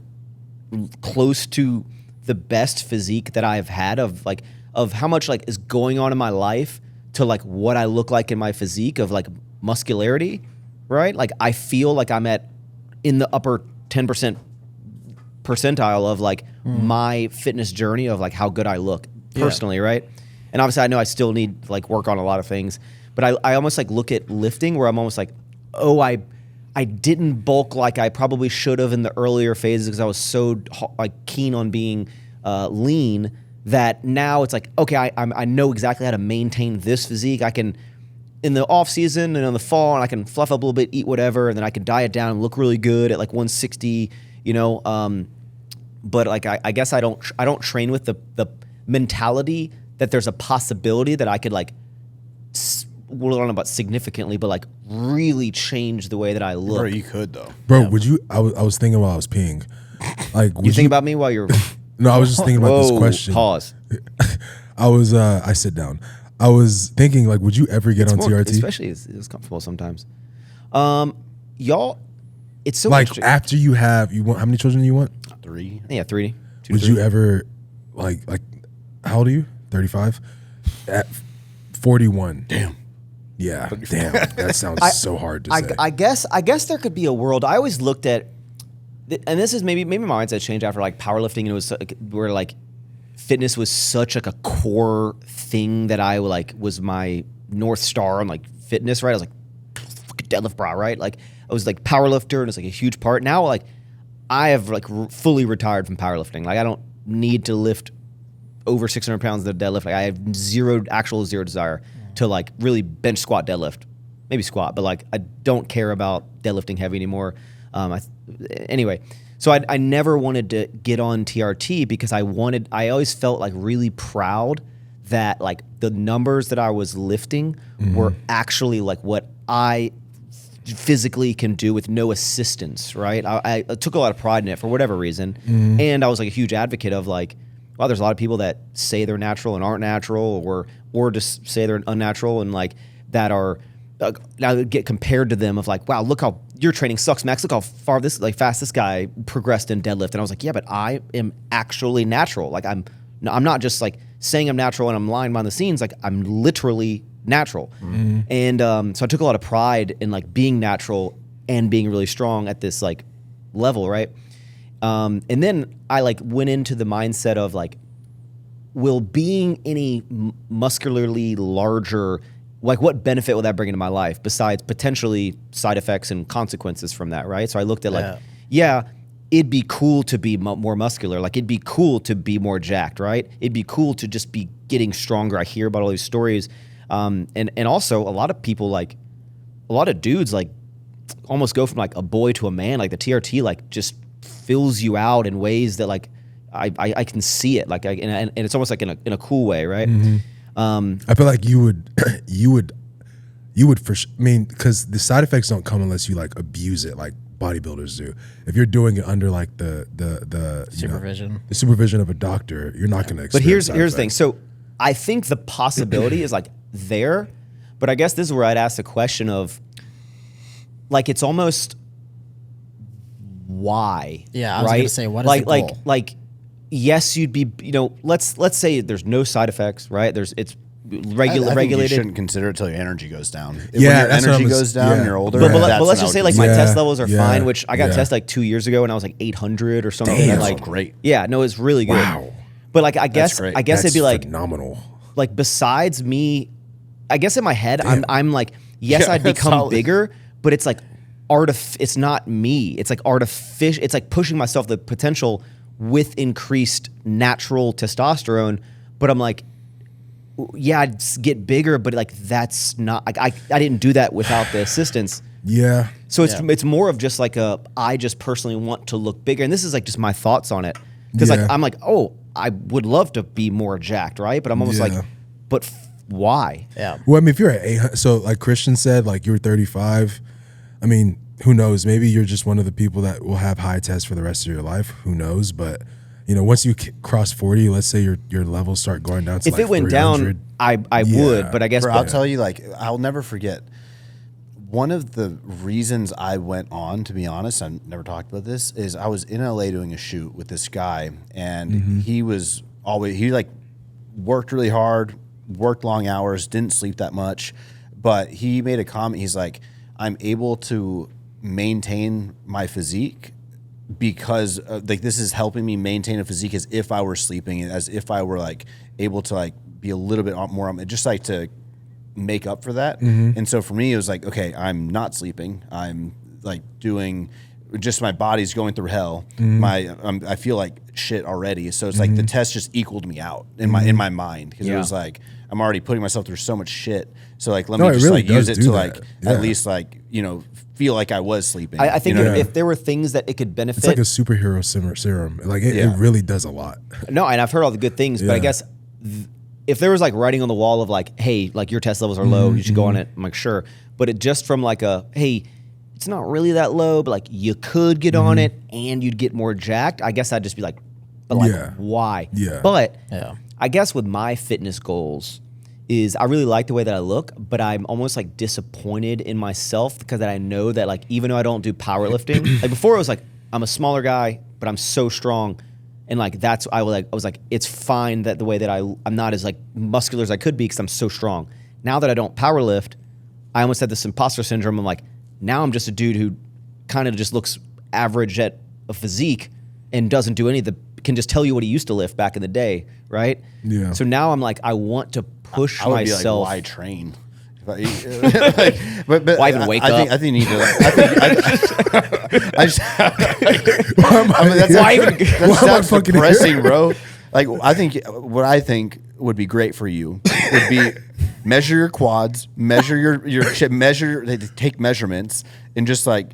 close to the best physique that I've had of how much like is going on in my life to like what I look like in my physique of like muscularity, right? Like I feel like I'm in the upper 10% percentile of like my fitness journey of like how good I look personally, right? And obviously I know I still need like work on a lot of things, but I almost like look at lifting where I'm almost like, oh, I didn't bulk like I probably should have in the earlier phases because I was so like keen on being lean that now it's like, okay, I know exactly how to maintain this physique. I can, in the off season and in the fall, and I can fluff up a little bit, eat whatever, and then I can diet down and look really good at like 160, but like I guess I don't train with the mentality that there's a possibility that I could like, well, I don't know about significantly, but like really change the way that I look. Bro, you could though. Bro, would you? I was thinking while I was peeing. Like, you think about me while you're. No, I was just thinking about this question. Pause. I sit down. I was thinking, like, would you ever get on TRT? Especially it's comfortable sometimes. Y'all, it's so like interesting. after you want how many children do you want? 3. Yeah, 3. Would you ever like how old are you? 35? At 41. Damn. Yeah. Damn. That sounds so hard to say. I guess there could be a world. I always looked at, and this is maybe my mindset changed after like powerlifting, and it was where like fitness was such like a core thing that I like was my North Star on like fitness, right? I was like fucking deadlift bra, right? Like I was like powerlifter, and it's like a huge part. Now like I have like fully retired from powerlifting. Like I don't need to lift over 600 pounds of deadlift. Like I have zero desire to like really bench, squat, deadlift, maybe squat, but like I don't care about deadlifting heavy anymore. Anyway, so I never wanted to get on TRT because I always felt like really proud that like the numbers that I was lifting were actually like what I physically can do with no assistance, right? I took a lot of pride in it for whatever reason. And I was like a huge advocate of like, wow, there's a lot of people that say they're natural and aren't natural, or just say they're unnatural and like that are now get compared to them of like, wow, look how your training sucks, Max. Look how fast this guy progressed in deadlift. And I was like, yeah, but I am actually natural. Like I'm not just like saying I'm natural and I'm lying behind the scenes. Like I'm literally natural. And so I took a lot of pride in like being natural and being really strong at this like level, right? And then I like went into the mindset of like, will being any muscularly larger, like what benefit will that bring into my life besides potentially side effects and consequences from that, right? So I looked at like, yeah, it'd be cool to be more muscular. Like it'd be cool to be more jacked, right? It'd be cool to just be getting stronger. I hear about all these stories. And also a lot of people, like a lot of dudes, like almost go from like a boy to a man. Like the TRT like just fills you out in ways that like I can see it. Like and it's almost like in a cool way, right? I feel like you would for I mean, because the side effects don't come unless you like abuse it, like bodybuilders do. If you're doing it under like the supervision, the supervision of a doctor, you're not going to. But here's the thing. So I think the possibility is like there, but I guess this is where I'd ask the question of, like, it's almost why? Yeah, I was right? going to say, what is the goal? Like, yes, you'd be, let's say there's no side effects, right? It's I think regulated. you shouldn't consider it till your energy goes down. When Yeah, your that's what energy I was- goes down, yeah. you're older. But that's let's when just I say would like my Yeah, test levels are yeah, fine, which I got yeah. tested like 2 years ago and I was like 800 or something. Damn. and That's like, great. Yeah, no, it's really good. Wow. But like, I guess great. it'd be like, phenomenal. like besides me, I guess in my head, I'm like, yes, Yeah, I'd that's become solid. bigger, but it's like it's not me. It's like artificial. It's like pushing myself the potential with increased natural testosterone. But I'm like, yeah, I'd get bigger, but like that's not. I didn't do that without the assistance. Yeah. So it's more of just like I just personally want to look bigger, and this is like just my thoughts on it because Yeah. like I'm like, oh, I would love to be more jacked, right? But I'm almost like, Yeah. but why? Yeah. Well, I mean, if you're at 800, so like Christian said, like you're 35. I mean, who knows? Maybe you're just one of the people that will have high tests for the rest of your life. Who knows? But once you cross 40, let's say your levels start going down to If like it went 300. down, I would, but I guess I'll tell you, like, I'll never forget. One of the reasons I went on, to be honest, I never talked about this, is I was in LA doing a shoot with this guy, and he was he like worked really hard, worked long hours, didn't sleep that much, but he made a comment. He's like, I'm able to maintain my physique because like this is helping me maintain a physique as if I were sleeping, as if I were like able to like be a little bit more, just like to make up for that. And so for me, it was like, okay, I'm not sleeping. I'm like doing just my body's going through hell. I feel like shit already. So it's like the test just equaled me out in my mind because it was like I'm already putting myself through so much shit. So like let me it just really like use does it do to that. like Yeah. at least like feel like I was sleeping. I think You know what I mean? if there were things that it could benefit, It's like a superhero serum. Like it really does a lot. no, and I've heard all the good things, but I Yeah. guess if there was like writing on the wall of like, hey, like your test levels are low, you should go on it. I'm like, sure, but it just from like hey, it's not really that low, but like you could get on it and you'd get more jacked. I guess I'd just be like, but like Yeah. why? Yeah. But Yeah. I guess with my fitness goals is I really like the way that I look, but I'm almost like disappointed in myself because that I know that like even though I don't do powerlifting, like before it was like I'm a smaller guy, but I'm so strong, and like that's I was like it's fine that the way that I'm not as like muscular as I could be because I'm so strong. Now that I don't powerlift, I almost had this imposter syndrome. I'm like now I'm just a dude who kind of just looks average at a physique and doesn't do any of the can just tell you what he used to lift back in the day, right? Yeah. So now I'm like I want to push I would myself. be like, why train? But Why even wake I up? think you need to. I mean, that's Why that am I sounds fucking depressing, here? bro. Like what I think would be great for you would be measure your quads, measure your take measurements, and just like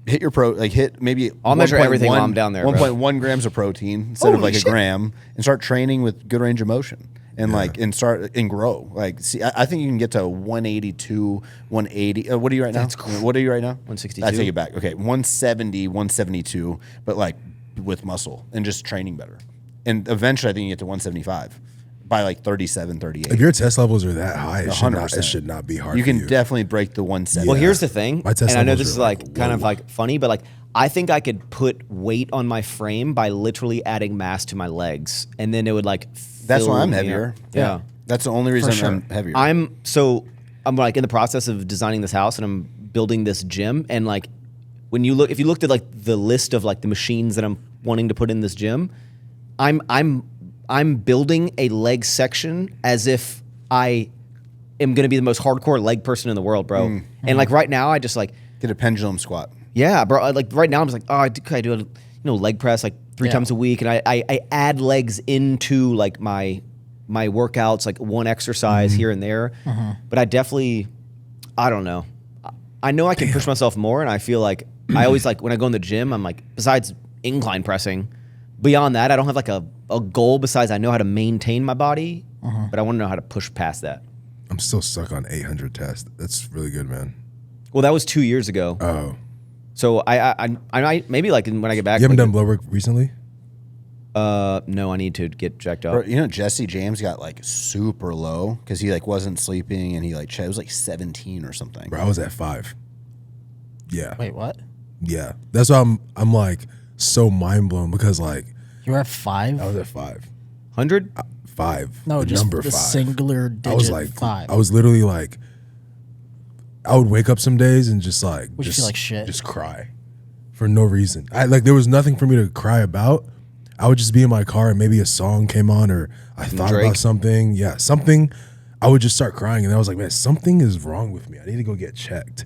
hit your hit maybe. I'll measure 1.1 everything while I'm down there, bro. 1.1 grams of protein instead of Holy like a shit. gram, and start training with good range of motion. And start and grow. Like, see, I think you can get to 182, 180. What are you right now? What are you right now? 162. I take it back. Okay, 170, 172, but like with muscle and just training better. And eventually, I think you get to 175 by like 37, 38. If your test levels are that high, it 100%. should not be hard. You for can you. definitely break the 170. Well, here's the thing, My test and I know levels this are is like, like kind of whoa. like funny, but like I think I could put weight on my frame by literally adding mass to my legs, and then it would like. That's why I'm fill me heavier. up. Yeah. That's the only reason sure. I'm heavier. I'm like in the process of designing this house, and I'm building this gym, and like when you look, if you looked at like the list of like the machines that I'm wanting to put in this gym, I'm building a leg section as if I am going to be the most hardcore leg person in the world, bro. And like right now, I just like Get a pendulum squat. yeah, bro. Like right now, I'm just like, oh, I do a leg press like 3 times a week, and I add legs into like my workouts, like one exercise here and there. But I definitely, I don't know. I know I can push myself more, and I feel like I always like when I go in the gym, I'm like, besides incline pressing, beyond that, I don't have like a goal besides I know how to maintain my body, but I want to know how to push past that. I'm still stuck on 800 test. That's really good, man. Well, that was 2 years ago. Oh. So I maybe like when I get back. You haven't like, done blood work recently? No, I need to get checked up. Bro, you know, Jesse James got like super low because he like wasn't sleeping and he like it was like 17 or something. Bro, I was at 5. Yeah. Wait, what? Yeah. That's why I'm like so mind blown because like You were at 5? I was at 5. 100? 5. No, the just number the 5. singular digit I was like 5. I was literally like I would wake up some days and just like Would you feel like shit? Just cry for no reason. I like there was nothing for me to cry about. I would just be in my car and maybe a song came on or I thought Drake. about something. Yeah, something. I would just start crying and I was like, man, something is wrong with me. I need to go get checked.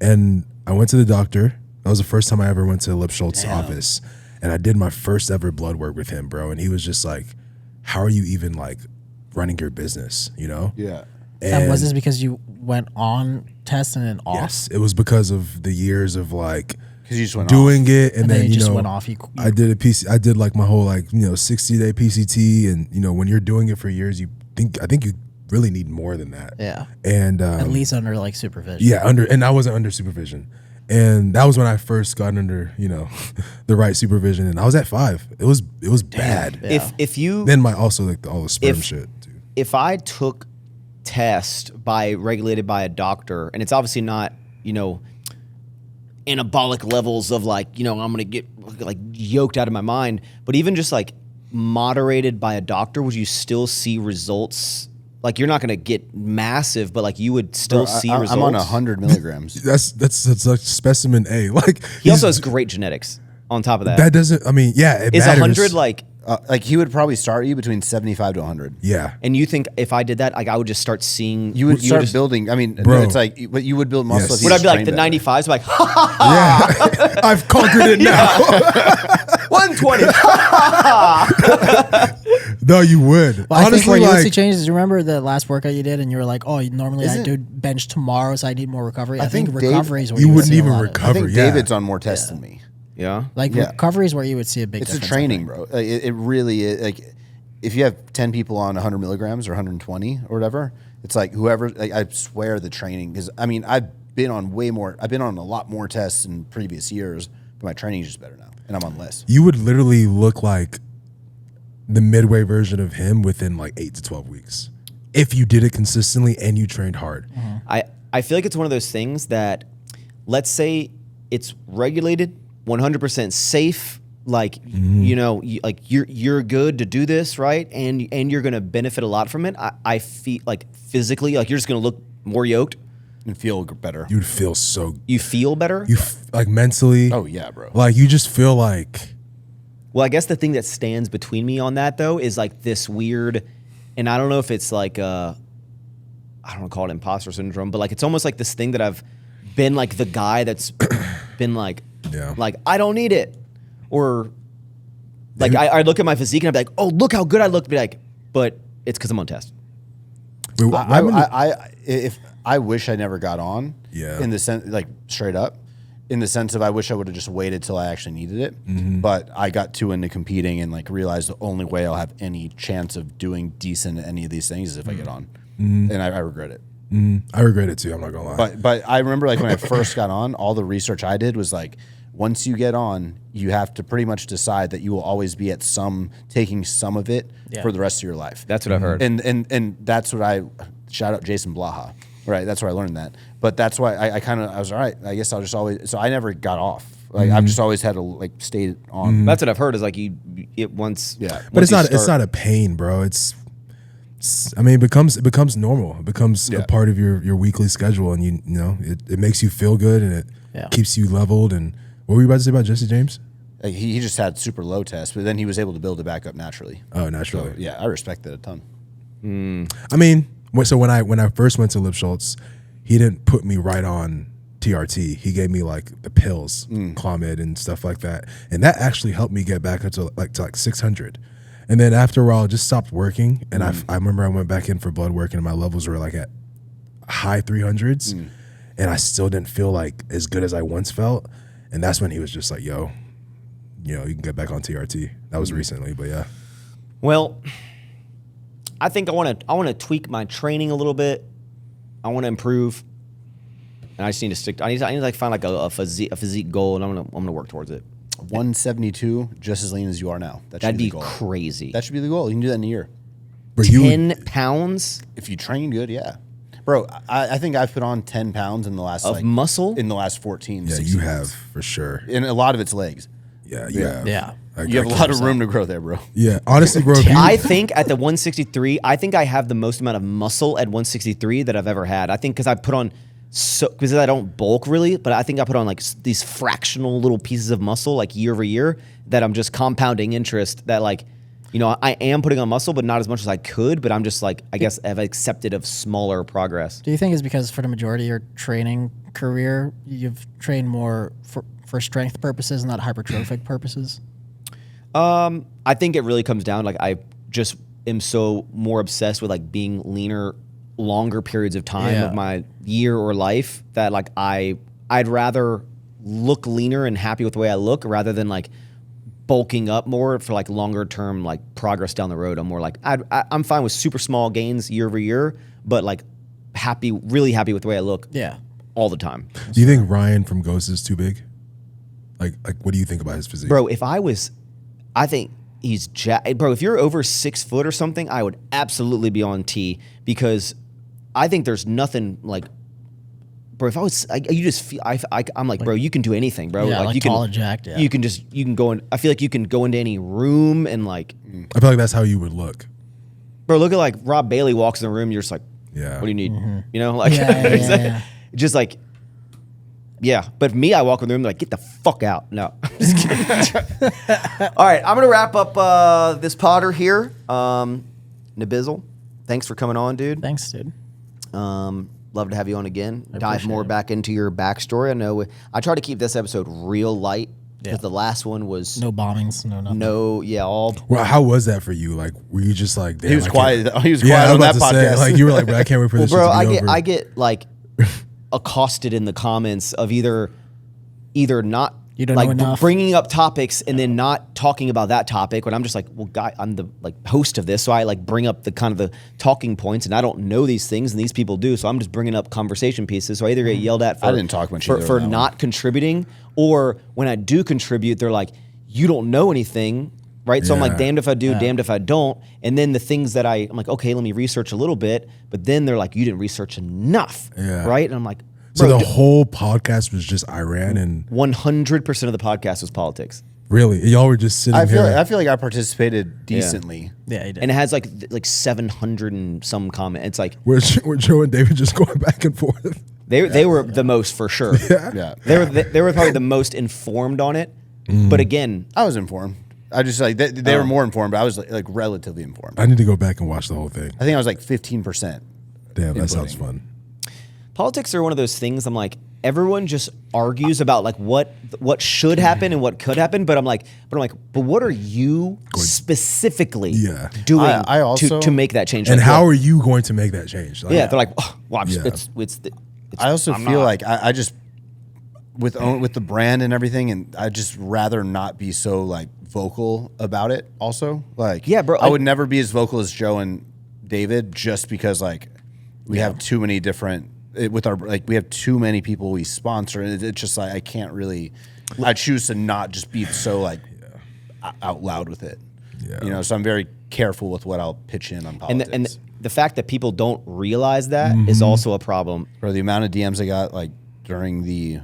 And I went to the doctor. That was the first time I ever went to Lip Schultz's office. And I did my first ever blood work with him, bro. And he was just like, how are you even like running your business, you know? Yeah. And was this because you went on test and then off? Yes, it was because of the years of like Because you just went doing off. it, and then you just know, went off. I did a PC. I did like my whole like 60-day PCT, and when you're doing it for years, I think you really need more than that. Yeah. And At least under like supervision. yeah, and I wasn't under supervision, and that was when I first got under the right supervision, and I was at 5. It was bad. Yeah. If you Then also like all the sperm shit too. if I took test regulated by a doctor, and it's obviously not anabolic levels of like I'm gonna get like yoked out of my mind, but even just like moderated by a doctor, would you still see results? Like you're not gonna get massive, but like you would still see results. I'm on 100 milligrams. That's like specimen A. Like He also has great genetics. On top of that, that doesn't. I mean, yeah, it is matters. 100 like? Like he would probably start you between 75 to 100. Yeah. And you think if I did that, like I would just start seeing? You would start just, building. I mean, Bro. it's like, but you would build muscle. Yes. if you Would I just be like the trained better. 95s? Like, ha ha Yeah, I've conquered it now. 120. No, you would. Well, I think where Honestly, you would see like changes. You remember the last workout you did, and you were like, "Oh, normally I Isn't- do bench tomorrow, so I need more recovery." I think think Dave- recovery is where you would wouldn't see a even lot of- recover. I think yeah. David's on more tests than me. Yeah. Like Yeah. recovery is where you would see a big. It's a difference, I training, think. bro. Like, it really is. Like if you have 10 people on 100 milligrams or 120 or whatever, it's like whoever. Like, I swear the training, because I mean I've been on a lot more tests in previous years, but my training is just better now, and I'm on less. You would literally look like the midway version of him within like 8 to 12 weeks if you did it consistently and you trained hard. I feel like it's one of those things that, let's say it's regulated, 100% safe. Like you're good to do this, right? And you're gonna benefit a lot from it. I feel like physically, like you're just gonna look more yoked. And feel better. You'd feel so. You feel better. Like mentally. Oh yeah, bro. Like you just feel like. Well, I guess the thing that stands between me on that though is like this weird, and I don't know if it's like I don't want to call it imposter syndrome, but like it's almost like this thing that I've been like the guy that's been like, like I don't need it, or like I look at my physique and I'd be like, oh look how good I look, be like, but it's because I'm on test. Wait, If I wish I never got on. Yeah. In the sense, like straight up, in the sense of I wish I would have just waited till I actually needed it. But I got too into competing and like realized the only way I'll have any chance of doing decent at any of these things is if I get on, and I regret it. I regret it too. I'm not gonna lie. But I remember like when I first got on, all the research I did was like, once you get on, you have to pretty much decide that you will always be at taking some of it for the rest of your life. That's what I've heard. And that's what I shout out Jason Blaha. Right, that's where I learned that. But that's why I was all right. I guess I'll just always. So I never got off. Like I've just always had to like stay on. That's what I've heard is like it once. Yeah, but it's not a pain, bro. I mean, it becomes normal. It becomes a part of your weekly schedule, and it makes you feel good, and keeps you leveled. And what were you about to say about Jesse James? Like, he just had super low tests, but then he was able to build it back up naturally. Oh, naturally. So, yeah, I respect that a ton. I mean, so when I first went to Lip Schultz, he didn't put me right on TRT. He gave me like the pills, Clomid and stuff like that, and that actually helped me get back up to like 600. And then after a while, it just stopped working. And I remember I went back in for blood work, and my levels were like at high 300s, and I still didn't feel like as good as I once felt. And that's when he was just like, "Yo, you can get back on TRT." That was recently, but yeah. Well, I think I want to tweak my training a little bit. I want to improve, and I just need to stick. I need to like find like a physique goal, and I'm gonna work towards it. 172, just as lean as you are now. That'd be the goal. crazy. That should be the goal. You can do that in a year. 10 pounds If you train good, yeah. Bro, I think I've put on 10 pounds in the last of muscle. in the last 14. Yeah, 16 you have months. for sure. And a lot of it's legs. Yeah, you have. Yeah. You have a lot of room to grow there, bro. Yeah, honestly, bro. If you, I think at the 163, I think I have the most amount of muscle at 163 that I've ever had. I think because I put on because I don't bulk really, but I think I put on like these fractional little pieces of muscle like year over year that I'm just compounding interest that like, I am putting on muscle, but not as much as I could, but I'm just like, I guess I've accepted of smaller progress. Do you think it's because for the majority of your training career, you've trained more for strength purposes and not hypertrophic purposes? I think it really comes down, like I just am so more obsessed with like being leaner longer periods of time of my year or life that like I'd rather look leaner and happy with the way I look rather than like bulking up more for like longer term like progress down the road. I'm more like I'm fine with super small gains year over year, but like really happy with the way I look all the time. do you think Ryan from Ghost is too big? Like what do you think about his physique? Bro, I think he's bro, if you're over 6 foot or something, I would absolutely be on T because I think there's nothing like, bro. If you just feel, I'm like, bro, you can do anything, bro. Yeah, like you tall can, and jacked, yeah. you can go in. I feel like you can go into any room and like, I feel like that's how you would look. bro, look at like Rob Bailey walks in the room. You're just like, Yeah. what do you need? Like, Yeah. just like, yeah. But me, I walk in the room like, get the fuck out. No, I'm just kidding. All right, I'm gonna wrap up this Potter here. Nabizzle, thanks for coming on, dude. Thanks, dude. Love to have you on again. Dive appreciate more it. back into your backstory. I know I try to keep this episode real light because the last one was No bombings, no nothing. all. Well, how was that for you? Like, were you just like, damn, He was I quiet. can't- He was Yeah, quiet I on was that about to say, podcast. like, you were like, bro, I can't wait for this Bro, shit to be over. I get like accosted in the comments of either not You don't like know enough. bringing up topics and then not talking about that topic. When I'm just like, well, guy, I'm the like host of this, so I like bring up the kind of the talking points, and I don't know these things, and these people do, so I'm just bringing up conversation pieces. So I either get yelled at for I didn't talk much for, either for on that not contributing, or when I do contribute, they're like, you don't know anything. Right, so I'm like, Yeah. damned if I do, damned if I don't. And then the things that I'm like, okay, let me research a little bit. But then they're like, you didn't research enough, Yeah. right? And I'm like, So bro, the whole podcast was just Iran, and 100% of the podcast was politics, really, y'all were just sitting I feel here. like I participated decently. Yeah, he did. and it has like 700 and some comment. It's like Were Joe and David just going back and forth? they were the most for sure. Yeah. They were probably the most informed on it. But again, I was informed. I just like they were more informed, but I was like relatively informed. I need to go back and watch the whole thing. I think I was like 15%. Damn, that sounds Inputting. fun. politics are one of those things. I'm like, everyone just argues about like what should happen and what could happen. But I'm like, but what are you specifically doing I also- to make that change? And Like, how what- are you going to make that change? Like, Yeah, they're like, oh, well, I'm just, Yeah. it's I also I'm feel not. like I just with the brand and everything, and I just rather not be so like vocal about it. Also, like, Yeah, bro, I I- would never be as vocal as Joe and David just because like we have too many different with our like we have too many people we sponsor, and it's just like I can't really. I choose to not just be so like out loud with it. Yeah. So I'm very careful with what I'll pitch in on politics. and the fact that people don't realize that is also a problem. Bro, the amount of DMs I got like during the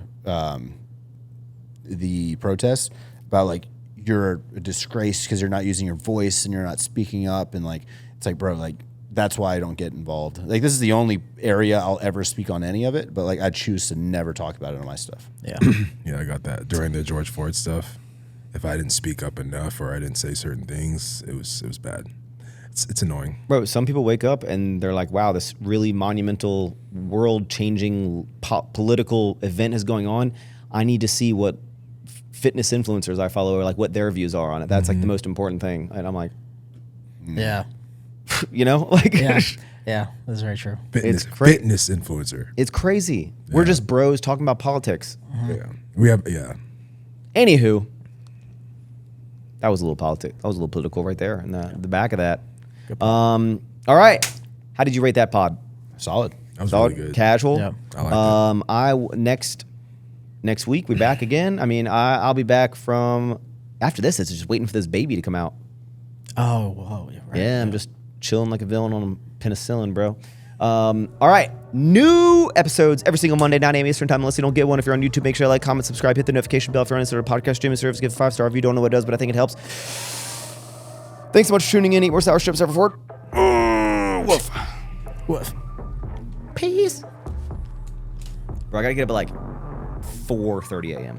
protests about like you're a disgrace because you're not using your voice and you're not speaking up, and like it's like, bro, like that's why I don't get involved. Like, this is the only area I'll ever speak on any of it, but like I choose to never talk about it on my stuff. Yeah. Yeah, I got that during the George Floyd stuff. If I didn't speak up enough or I didn't say certain things, it was bad. It's annoying. Bro, some people wake up and they're like, wow, this really monumental, world-changing political event is going on. I need to see what fitness influencers I follow or like what their views are on it. That's like the most important thing. And I'm like, Yeah. you know, like, Yeah, that's very true. Fitness, It's cra- fitness influencer. it's crazy. We're just bros talking about politics. Yeah, we have. Yeah, Anywho, that was a little political right there in the back of that. All right. How did you rate that pod? Solid. that was Solid, really good. casual. Yeah. I like Next week we back again. I mean, I'll be back from after this. It's just waiting for this baby to come out. Oh, whoa. Yeah, right. Yeah, I'm just chilling like a villain on penicillin, bro. All right, new episodes every single Monday, 9 a.m. Eastern time. Unless you don't get one, if you're on YouTube, make sure to like, comment, subscribe, hit the notification bell. If you're on a podcast streaming service, give a 5-star review. Don't know what it does, but I think it helps. Thanks so much for tuning in. Eat more sour strips ever forward. Woof. Woof. Peace. Bro, I gotta get up at like 4:30 a.m.